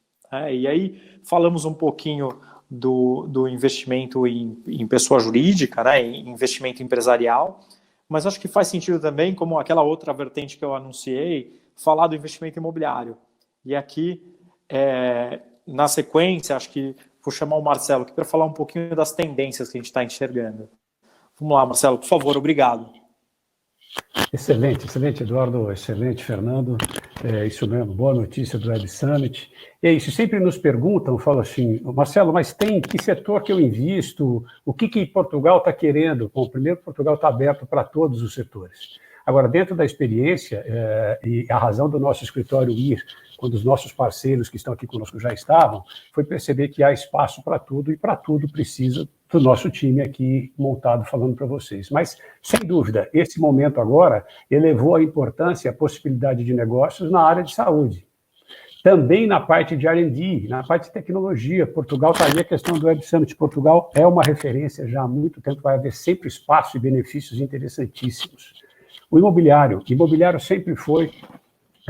E aí falamos um pouquinho do investimento em pessoa jurídica, né, em investimento empresarial, mas acho que faz sentido também, como aquela outra vertente que eu anunciei, falar do investimento imobiliário. E aqui, na sequência, acho que vou chamar o Marcelo aqui para falar um pouquinho das tendências que a gente está enxergando. Vamos lá, Marcelo, por favor, obrigado. Excelente, excelente, Eduardo, excelente, Fernando. É isso mesmo, boa notícia do Web Summit. E é isso, sempre nos perguntam, falam assim, Marcelo, mas tem que setor que eu invisto? O que Portugal está querendo? Bom, primeiro, Portugal está aberto para todos os setores. Agora, dentro da experiência, e a razão do nosso escritório ir, quando os nossos parceiros que estão aqui conosco já estavam, foi perceber que há espaço para tudo e para tudo precisa do nosso time aqui montado falando para vocês. Mas, sem dúvida, esse momento agora elevou a importância, a possibilidade de negócios na área de saúde. Também na parte de R&D, na parte de tecnologia. Portugal está ali, a questão do Web Summit. Portugal é uma referência já há muito tempo, vai haver sempre espaço e benefícios interessantíssimos. O imobiliário sempre foi,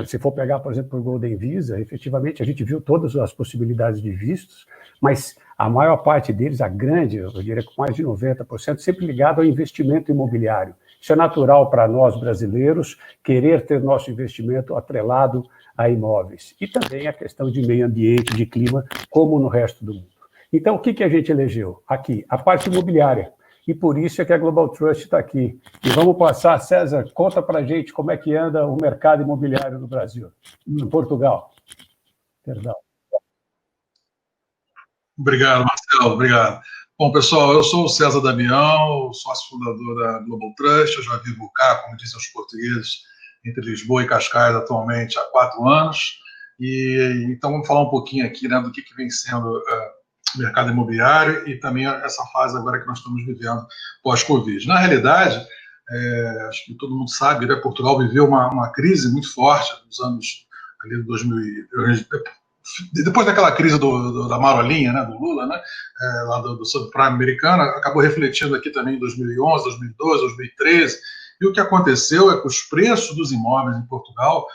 se for pegar, por exemplo, o Golden Visa, efetivamente a gente viu todas as possibilidades de vistos, mas a maior parte deles, a grande, eu diria com mais de 90%, sempre ligado ao investimento imobiliário. Isso é natural para nós brasileiros, querer ter nosso investimento atrelado a imóveis. E também a questão de meio ambiente, de clima, como no resto do mundo. Então, o que a gente elegeu? Aqui, a parte imobiliária. E por isso é que a Global Trust está aqui. E vamos passar, César, conta para a gente como é que anda o mercado imobiliário no Brasil, em Portugal. Perdão. Obrigado, Marcelo, obrigado. Bom, pessoal, eu sou o César Damião, sócio fundador da Global Trust, eu já vivo cá, como dizem os portugueses, entre Lisboa e Cascais atualmente há 4 anos, e então vamos falar um pouquinho aqui, né, do que vem sendo o mercado imobiliário e também essa fase agora que nós estamos vivendo pós-Covid. Na realidade, acho que todo mundo sabe, né, Portugal viveu uma crise muito forte nos anos ali de 2000, depois daquela crise da marolinha, né, do Lula, né, lá do subprime americano, acabou refletindo aqui também em 2011, 2012, 2013, e o que aconteceu é que os preços dos imóveis em Portugal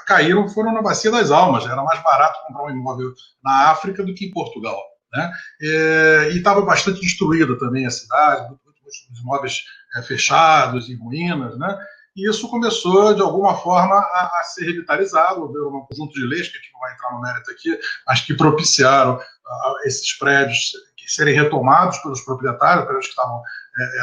caíram, foram na bacia das almas, era mais barato comprar um imóvel na África do que em Portugal, né, e estava bastante destruída também a cidade, muitos imóveis fechados, em ruínas, né, e isso começou, de alguma forma, a ser revitalizado. Houve um conjunto de leis, que a gente não vai entrar no mérito aqui, mas que propiciaram esses prédios serem retomados pelos proprietários, prédios que estavam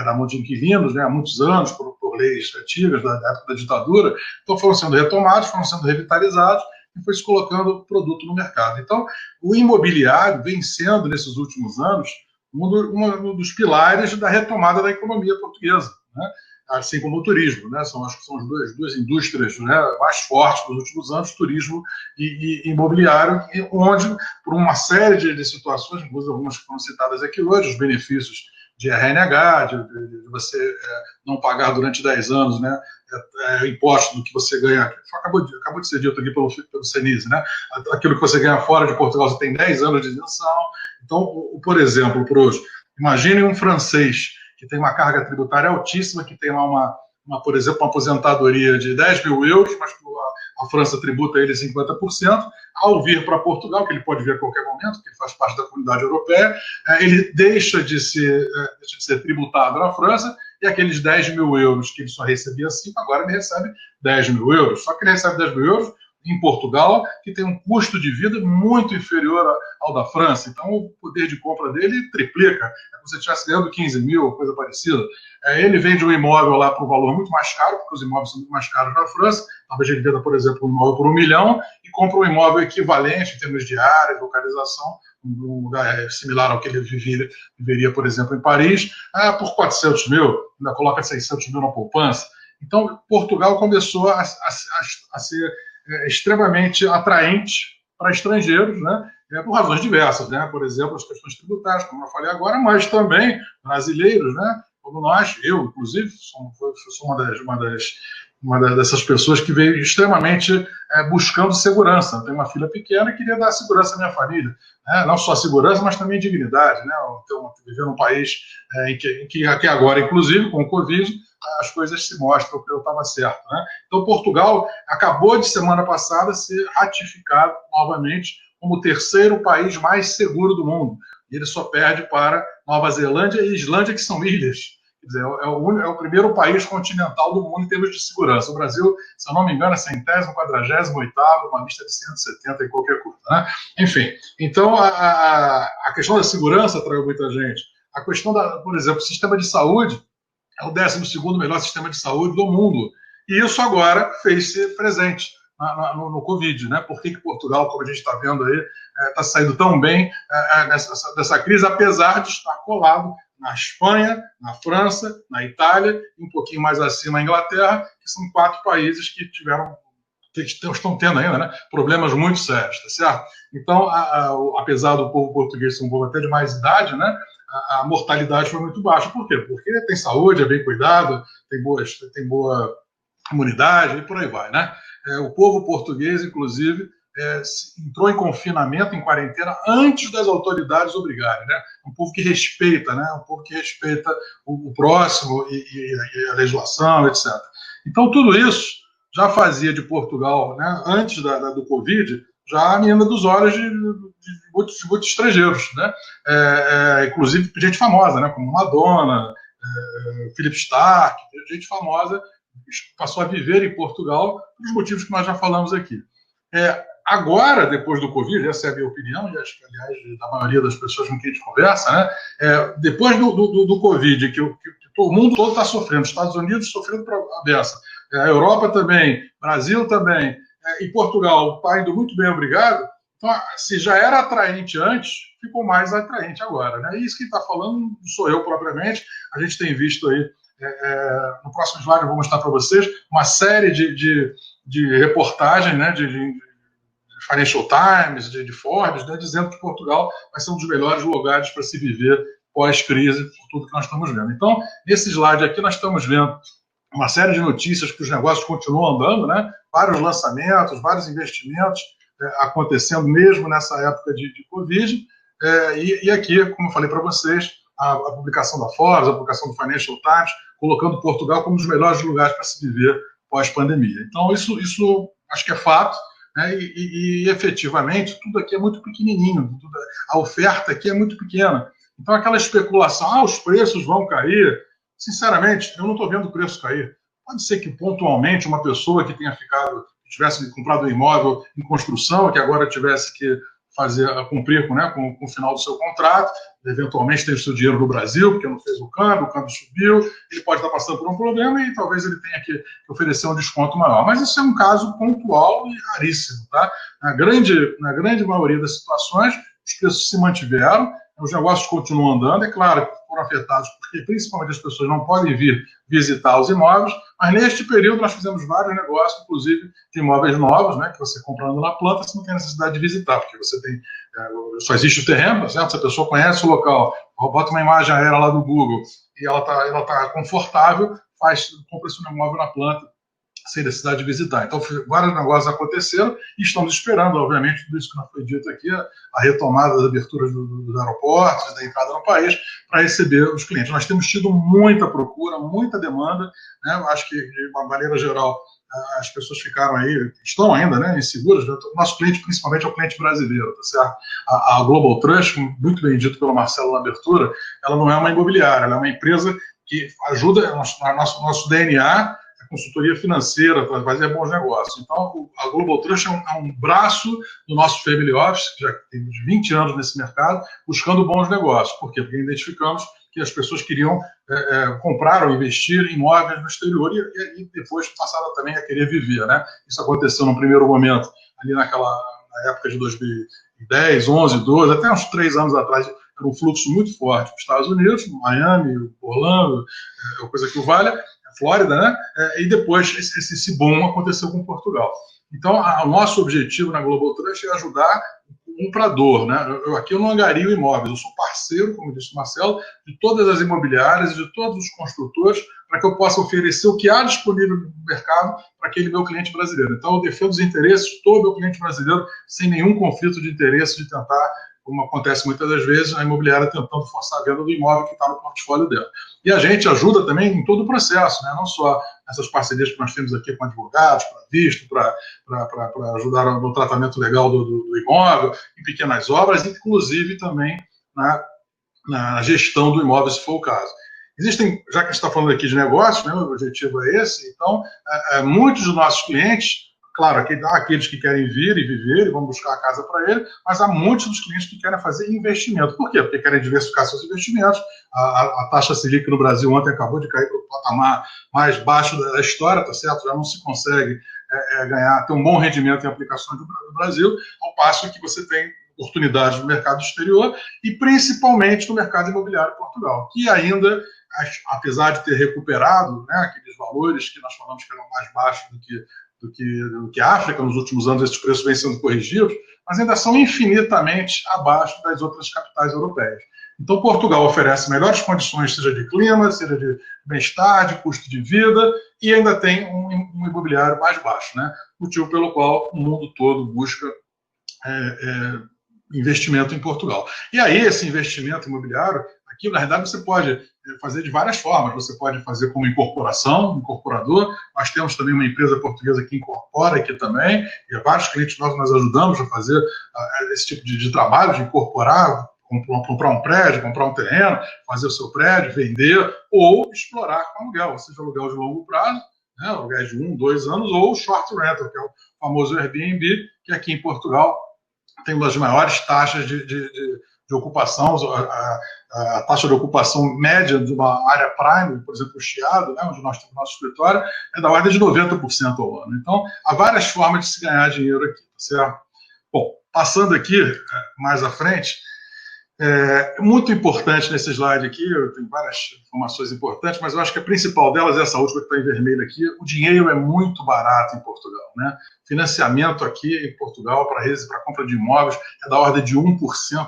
na mão de inquilinos, né, há muitos anos, por leis antigas, da época da ditadura. Então foram sendo retomados, foram sendo revitalizados, e foi se colocando produto no mercado. Então, o imobiliário vem sendo, nesses últimos anos, um dos pilares da retomada da economia portuguesa, né? Assim como o turismo, né? Acho que são as duas indústrias, né, mais fortes dos últimos anos, turismo e imobiliário, onde, por uma série de situações, inclusive algumas que foram citadas aqui hoje, os benefícios de RNH, de você não pagar durante 10 anos, né, imposto do que você ganha, acabou de ser dito aqui pelo Senise, né, aquilo que você ganha fora de Portugal, você tem 10 anos de isenção. Então, por exemplo, imagine um francês que tem uma carga tributária altíssima, que tem lá por exemplo, uma aposentadoria de 10 mil euros, mas a França tributa ele 50%, ao vir para Portugal, que ele pode vir a qualquer momento, que ele faz parte da comunidade europeia, ele deixa de ser tributado na França, e aqueles 10 mil euros que ele só recebia 5, agora ele recebe 10 mil euros. Só que ele recebe 10 mil euros em Portugal, que tem um custo de vida muito inferior ao da França. Então, o poder de compra dele triplica. É como se ele estivesse ganhando 15 mil, coisa parecida. Ele vende um imóvel lá por um valor muito mais caro, porque os imóveis são muito mais caros na França. Talvez ele venda, por exemplo, um imóvel por 1 milhão e compra um imóvel equivalente em termos de área, localização, um lugar similar ao que ele viveria, por exemplo, em Paris, por 400 mil, ainda coloca 600 mil na poupança. Então, Portugal começou a ser extremamente atraente para estrangeiros, né, por razões diversas, né, por exemplo, as questões tributárias, como eu falei agora, mas também brasileiros, né, como nós, eu, inclusive, sou uma das dessas pessoas que veio extremamente buscando segurança. Tem uma filha pequena e queria dar segurança à minha família. Né? Não só segurança, mas também dignidade. Né? Então, viver num país em que agora, inclusive, com o Covid, as coisas se mostram que eu estava certo. Né? Então, Portugal acabou de semana passada ser ratificado novamente como o terceiro país mais seguro do mundo. E ele só perde para Nova Zelândia e Islândia, que são ilhas. Quer dizer, é o primeiro país continental do mundo em termos de segurança. O Brasil, se eu não me engano, é 100º, 48º, uma lista de 170 e qualquer coisa. Né? Enfim, então a questão da segurança atraiu muita gente. A questão, por exemplo, o sistema de saúde é o 12º melhor sistema de saúde do mundo. E isso agora fez-se presente no Covid. Né? Por que Portugal, como a gente está vendo aí, está saindo tão bem dessa crise, apesar de estar colado na Espanha, na França, na Itália, e um pouquinho mais acima a Inglaterra, que são 4 países que estão tendo ainda, né, problemas muito sérios, tá certo? Então, apesar do povo português ser um povo até de mais idade, né, a mortalidade foi muito baixa. Por quê? Porque tem saúde, é bem cuidado, tem boa imunidade e por aí vai, né? O povo português, inclusive, entrou em confinamento, em quarentena, antes das autoridades obrigarem, né? Um povo que respeita, né? Um povo que respeita o próximo e a legislação, etc. Então, tudo isso já fazia de Portugal, né, antes do Covid, já a menina dos olhos de muitos estrangeiros, né? Inclusive gente famosa, né? Como Madonna, Philip Stark, gente famosa passou a viver em Portugal pelos motivos que nós já falamos aqui. Agora, depois do Covid, essa é a minha opinião, e acho que, aliás, da maioria das pessoas com quem a gente conversa, né? Depois do Covid, que o mundo todo está sofrendo, os Estados Unidos sofrendo para a beça, a Europa também, Brasil também, e Portugal está indo muito bem, obrigado. Então, se já era atraente antes, ficou mais atraente agora. Né? E isso que está falando não sou eu propriamente, a gente tem visto aí, no próximo slide eu vou mostrar para vocês, uma série de reportagens, né, de Financial Times, de Forbes, né, dizendo que Portugal vai ser um dos melhores lugares para se viver pós-crise, por tudo que nós estamos vendo. Então, nesse slide aqui, nós estamos vendo uma série de notícias que os negócios continuam andando, né? Vários lançamentos, vários investimentos acontecendo mesmo nessa época de Covid. E aqui, como eu falei para vocês, a publicação da Forbes, a publicação do Financial Times, colocando Portugal como um dos melhores lugares para se viver pós-pandemia. Então, isso acho que é fato. Né? E efetivamente, tudo aqui é muito pequenininho, a oferta aqui é muito pequena. Então, aquela especulação, os preços vão cair, sinceramente, eu não estou vendo o preço cair. Pode ser que, pontualmente, uma pessoa que tivesse comprado um imóvel em construção, que agora tivesse que cumprir com o final do seu contrato, eventualmente tem o seu dinheiro no Brasil, porque não fez o câmbio subiu, ele pode estar passando por um problema e talvez ele tenha que oferecer um desconto maior. Mas isso é um caso pontual e raríssimo. Tá? Na grande maioria das situações, os preços se mantiveram, os negócios continuam andando, é claro que foram afetados porque principalmente as pessoas não podem vir visitar os imóveis, mas neste período nós fizemos vários negócios, inclusive de imóveis novos, né, que você comprando na planta, você não tem necessidade de visitar, porque você tem, só existe o terreno, certo? Se a pessoa conhece o local, bota uma imagem aérea lá do Google e ela tá confortável, compra esse imóvel na planta, sem necessidade de visitar. Então, vários negócios aconteceram e estamos esperando, obviamente, tudo isso que não foi dito aqui, a retomada das aberturas dos aeroportos, da entrada no país, para receber os clientes. Nós temos tido muita procura, muita demanda, né? Acho que, de uma maneira geral, as pessoas ficaram aí, estão ainda, né, inseguras. O nosso cliente, principalmente, é o cliente brasileiro, tá certo? A Global Trust, muito bem dito pelo Marcelo na abertura, ela não é uma imobiliária, ela é uma empresa que ajuda, nosso DNA, consultoria financeira para fazer bons negócios. Então, a Global Trust é um braço do nosso Family Office, que já tem 20 anos nesse mercado, buscando bons negócios. Por quê? Porque identificamos que as pessoas queriam comprar ou investir em imóveis no exterior e depois passaram também a querer viver. Né? Isso aconteceu no primeiro momento, ali na época de 2010, 11, 12, até uns 3 anos atrás, era um fluxo muito forte para os Estados Unidos, Miami, Orlando, coisa que o Vale, Flórida, né? E depois esse boom aconteceu com Portugal. Então, o nosso objetivo na Global Trust é ajudar comprador, né? Aqui eu não angario imóveis, eu sou parceiro, como disse o Marcelo, de todas as imobiliárias e de todos os construtores para que eu possa oferecer o que há disponível no mercado para aquele meu cliente brasileiro. Então, eu defendo os interesses de todo o meu cliente brasileiro sem nenhum conflito de interesse de tentar, como acontece muitas das vezes, a imobiliária tentando forçar a venda do imóvel que está no portfólio dela. E a gente ajuda também em todo o processo, né? Não só essas parcerias que nós temos aqui com advogados, para visto, para ajudar no tratamento legal do imóvel, em pequenas obras, inclusive também na gestão do imóvel, se for o caso. Existem, já que a gente está falando aqui de negócio, né, o objetivo é esse, então, muitos dos nossos clientes, claro, há aqueles que querem vir e viver e vão buscar a casa para ele, mas há muitos dos clientes que querem fazer investimento. Por quê? Porque querem diversificar seus investimentos. A taxa Selic no Brasil ontem acabou de cair para o patamar mais baixo da história, tá certo? Já não se consegue ter um bom rendimento em aplicações do Brasil, ao passo que você tem oportunidades no mercado exterior e principalmente no mercado imobiliário em Portugal, que ainda, apesar de ter recuperado, né, aqueles valores que nós falamos que eram mais baixos do que a África, nos últimos anos esses preços vêm sendo corrigidos, mas ainda são infinitamente abaixo das outras capitais europeias. Então, Portugal oferece melhores condições, seja de clima, seja de bem-estar, de custo de vida, e ainda tem um imobiliário mais baixo, né? Motivo pelo qual o mundo todo busca investimento em Portugal. E aí, esse investimento imobiliário, aqui, na verdade, você pode fazer de várias formas. Você pode fazer como incorporador. Nós temos também uma empresa portuguesa que incorpora aqui também, e vários clientes nós ajudamos a fazer esse tipo de trabalho, de incorporar, comprar um prédio, comprar um terreno, fazer o seu prédio, vender, ou explorar com aluguel, seja aluguel de longo prazo, né, aluguel de 1, 2 anos, ou short rental, que é o famoso Airbnb, que aqui em Portugal tem uma das maiores taxas de ocupação. A taxa de ocupação média de uma área prime, por exemplo, o Chiado, né, onde nós temos nosso escritório, é da ordem de 90% ao ano. Então, há várias formas de se ganhar dinheiro aqui, certo? Bom, passando aqui mais à frente, muito importante nesse slide aqui, eu tenho várias informações importantes, mas eu acho que a principal delas é essa última que está em vermelho aqui. O dinheiro é muito barato em Portugal, né? Financiamento aqui em Portugal para compra de imóveis é da ordem de 1%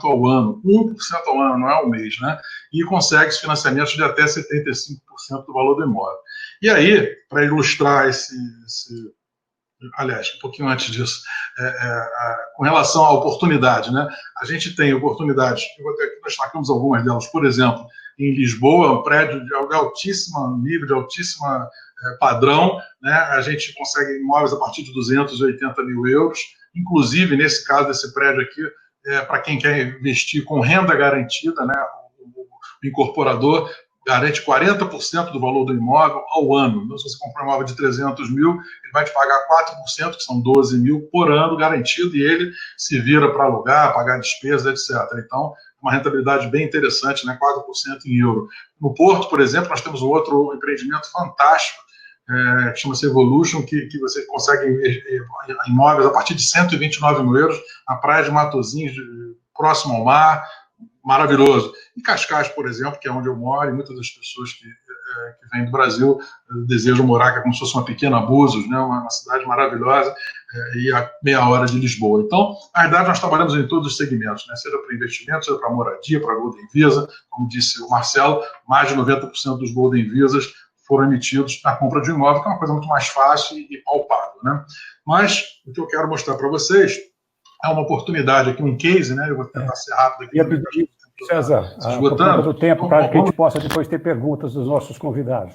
ao ano. 1% ao ano, não é ao mês, né? E consegue financiamentos de até 75% do valor do imóvel. E aí, para ilustrar aliás, um pouquinho antes disso, com relação à oportunidade, né? A gente tem oportunidades, nós destacamos algumas delas, por exemplo, em Lisboa, um prédio de altíssimo nível, de altíssima padrão, né? A gente consegue imóveis a partir de 280 mil euros, inclusive, nesse caso desse prédio aqui, para quem quer investir com renda garantida, né? O incorporador garante 40% do valor do imóvel ao ano. Então, se você comprar um imóvel de 300 mil, ele vai te pagar 4%, que são 12 mil por ano garantido, e ele se vira para alugar, pagar despesas, etc. Então, uma rentabilidade bem interessante, né? 4% em euro. No Porto, por exemplo, nós temos um outro empreendimento fantástico, que chama-se Evolution, que você consegue imóveis a partir de 129 mil euros, na praia de Matosinhos, próximo ao mar, maravilhoso. Em Cascais, por exemplo, que é onde eu moro, e muitas das pessoas que vêm do Brasil desejam morar, que é como se fosse uma pequena Búzios, né? Uma cidade maravilhosa, e a meia hora de Lisboa. Então, na verdade, nós trabalhamos em todos os segmentos, né? Seja para investimento, seja para moradia, para Golden Visa, como disse o Marcelo, mais de 90% dos Golden Visas foram emitidos na compra de um imóvel, que é uma coisa muito mais fácil e palpável, né? Mas o que eu quero mostrar para vocês é uma oportunidade aqui, um case, né? Eu vou tentar ser rápido aqui. E a pedir, César, por conta do tempo, para que a gente possa depois ter perguntas dos nossos convidados.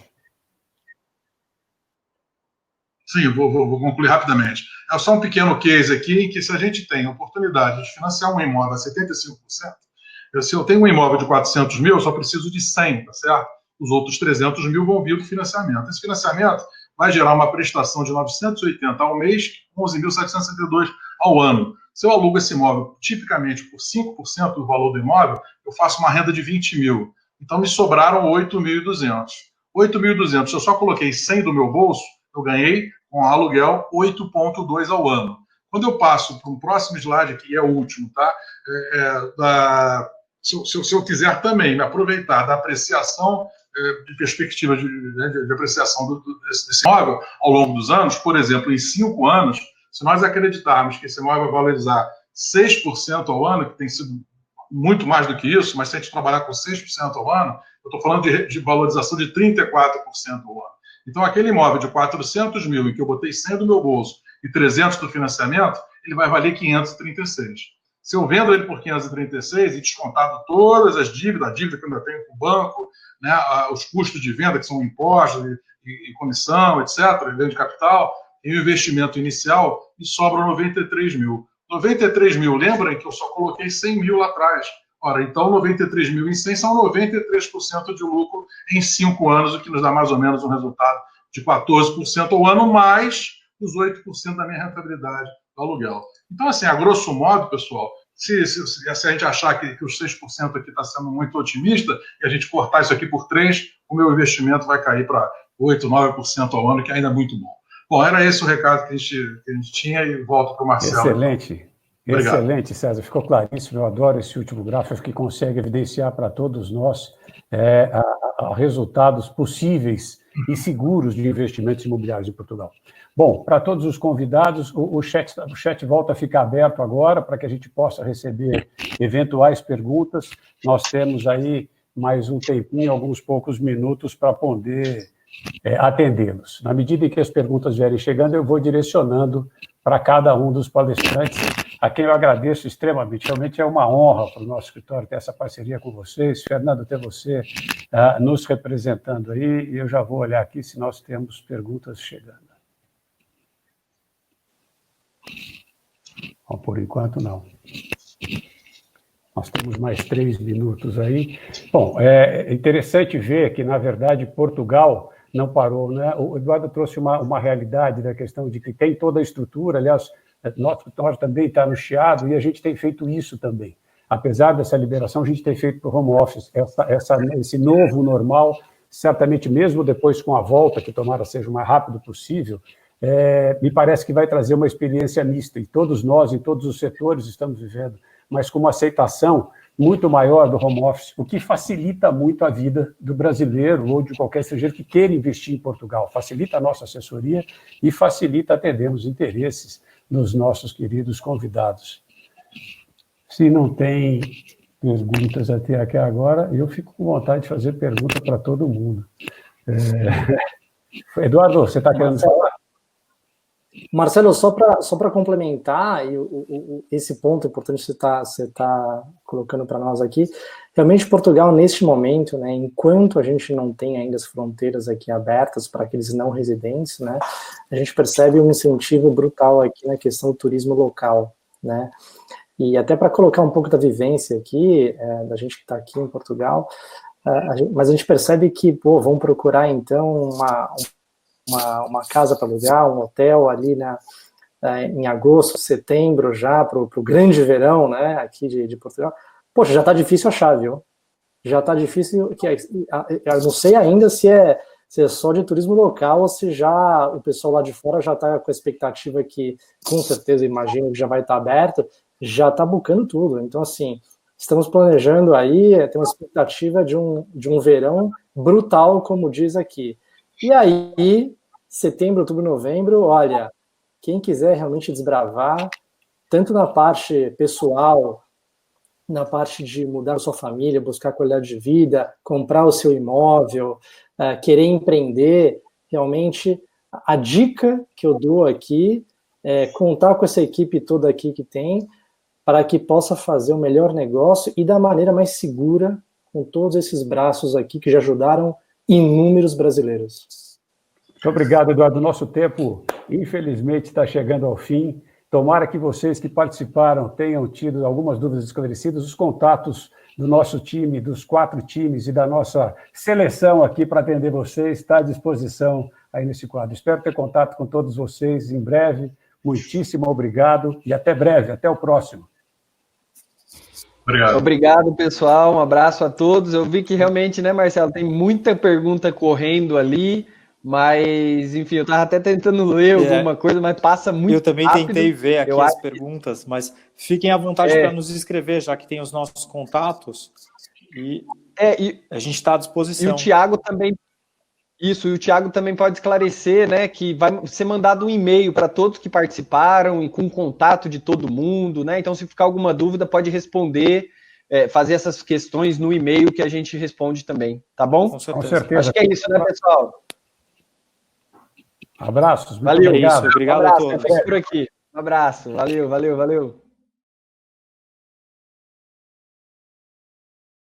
Sim, vou concluir rapidamente. É só um pequeno case aqui, em que se a gente tem a oportunidade de financiar um imóvel a 75%, se eu tenho um imóvel de 400 mil, eu só preciso de 100, tá certo? Os outros 300 mil vão vir do financiamento. Esse financiamento vai gerar uma prestação de 980 ao mês, 11.762 ao ano. Se eu alugo esse imóvel tipicamente por 5% do valor do imóvel, eu faço uma renda de 20 mil. Então, me sobraram 8.200. 8.200, se eu só coloquei 100 do meu bolso, eu ganhei, com aluguel, 8,2 ao ano. Quando eu passo para um próximo slide, que é o último, tá? Se eu quiser também me aproveitar da apreciação, de perspectiva de apreciação desse imóvel ao longo dos anos, por exemplo, em 5 anos, se nós acreditarmos que esse imóvel vai valorizar 6% ao ano, que tem sido muito mais do que isso, mas se a gente trabalhar com 6% ao ano, eu estou falando de valorização de 34% ao ano. Então, aquele imóvel de 400 mil, em que eu botei 100 do meu bolso e 300 do financiamento, ele vai valer 536. Se eu vendo ele por 536 e descontado todas as dívidas, a dívida que eu ainda tenho com o banco, né, os custos de venda, que são impostos e comissão, etc., venda de capital, e o investimento inicial, e sobra 93 mil. 93 mil, lembrem que eu só coloquei 100 mil lá atrás. Ora, então 93 mil em 100 são 93% de lucro em 5 anos, o que nos dá mais ou menos um resultado de 14% ao ano, mais os 8% da minha rentabilidade do aluguel. Então, assim, a grosso modo, pessoal, se a gente achar que os 6% aqui está sendo muito otimista, e a gente cortar isso aqui por 3%, o meu investimento vai cair para 8%, 9% ao ano, que ainda é muito bom. Bom, era esse o recado que a gente tinha, e volto para o Marcelo. Excelente. Obrigado. Excelente, César. Ficou claríssimo. Eu adoro esse último gráfico que consegue evidenciar para todos nós resultados possíveis e seguros de investimentos imobiliários em Portugal. Bom, para todos os convidados, o chat volta a ficar aberto agora para que a gente possa receber eventuais perguntas. Nós temos aí mais um tempinho, alguns poucos minutos para poder atendê-los. Na medida em que as perguntas vierem chegando, eu vou direcionando para cada um dos palestrantes, a quem eu agradeço extremamente. Realmente é uma honra para o nosso escritório ter essa parceria com vocês. Fernando, ter você nos representando aí, e eu já vou olhar aqui se nós temos perguntas chegando. Bom, por enquanto, não. Nós temos mais 3 minutos aí. Bom, é interessante ver que, na verdade, Portugal não parou, né? O Eduardo trouxe uma realidade da questão de que tem toda a estrutura, aliás, nosso escritório também está no Chiado, e a gente tem feito isso também. Apesar dessa liberação, a gente tem feito para o home office. Esse novo normal, certamente mesmo depois com a volta, que tomara seja o mais rápido possível, me parece que vai trazer uma experiência mista, e todos nós, em todos os setores, estamos vivendo, mas com uma aceitação muito maior do home office, o que facilita muito a vida do brasileiro ou de qualquer estrangeiro que queira investir em Portugal. Facilita a nossa assessoria e facilita atender os interesses dos nossos queridos convidados. Se não tem perguntas até aqui agora, eu fico com vontade de fazer pergunta para todo mundo. Eduardo, você está querendo falar? Marcelo, só para complementar esse ponto importante que você está colocando para nós aqui, realmente Portugal, neste momento, né, enquanto a gente não tem ainda as fronteiras aqui abertas para aqueles não residentes, né, a gente percebe um incentivo brutal aqui na questão do turismo local, né, e até para colocar um pouco da vivência aqui, da gente que está aqui em Portugal, mas a gente percebe que, vão procurar então uma casa para alugar, um hotel ali em agosto, setembro, já para o grande verão, né, aqui de Portugal. Poxa, já está difícil achar, viu? Já está difícil, eu não sei ainda se é só de turismo local ou se já o pessoal lá de fora já está com a expectativa que, com certeza, imagino que já vai estar aberto, já está bucando tudo. Então, assim, estamos planejando aí, tem uma expectativa de um verão brutal, como diz aqui. E aí, setembro, outubro, novembro, olha, quem quiser realmente desbravar, tanto na parte pessoal, na parte de mudar a sua família, buscar qualidade de vida, comprar o seu imóvel, querer empreender, realmente, a dica que eu dou aqui é contar com essa equipe toda aqui que tem, para que possa fazer o melhor negócio e da maneira mais segura, com todos esses braços aqui que já ajudaram inúmeros brasileiros. Muito obrigado, Eduardo. Nosso tempo, infelizmente, está chegando ao fim. Tomara que vocês que participaram tenham tido algumas dúvidas esclarecidas. Os contatos do nosso time, dos 4 times e da nossa seleção aqui para atender vocês está à disposição aí nesse quadro. Espero ter contato com todos vocês em breve. Muitíssimo obrigado e até breve. Até o próximo. Obrigado. Obrigado, pessoal. Um abraço a todos. Eu vi que realmente, né, Marcelo, tem muita pergunta correndo ali. Mas, enfim, eu estava até tentando ler alguma coisa, mas passa muito rápido. Eu também tentei ver aqui as perguntas, mas fiquem à vontade para nos escrever, já que tem os nossos contatos, e a gente está à disposição. E o Thiago também Isso, e o Thiago também pode esclarecer, né, que vai ser mandado um e-mail para todos que participaram e com contato de todo mundo, né? Então, se ficar alguma dúvida, pode responder, fazer essas questões no e-mail que a gente responde também, tá bom? Com certeza. Com certeza. Acho que é isso, né, pessoal? Abraços. Muito Valeu. obrigado. Obrigado Um abraço, a todos. fico por aqui. Um abraço, valeu.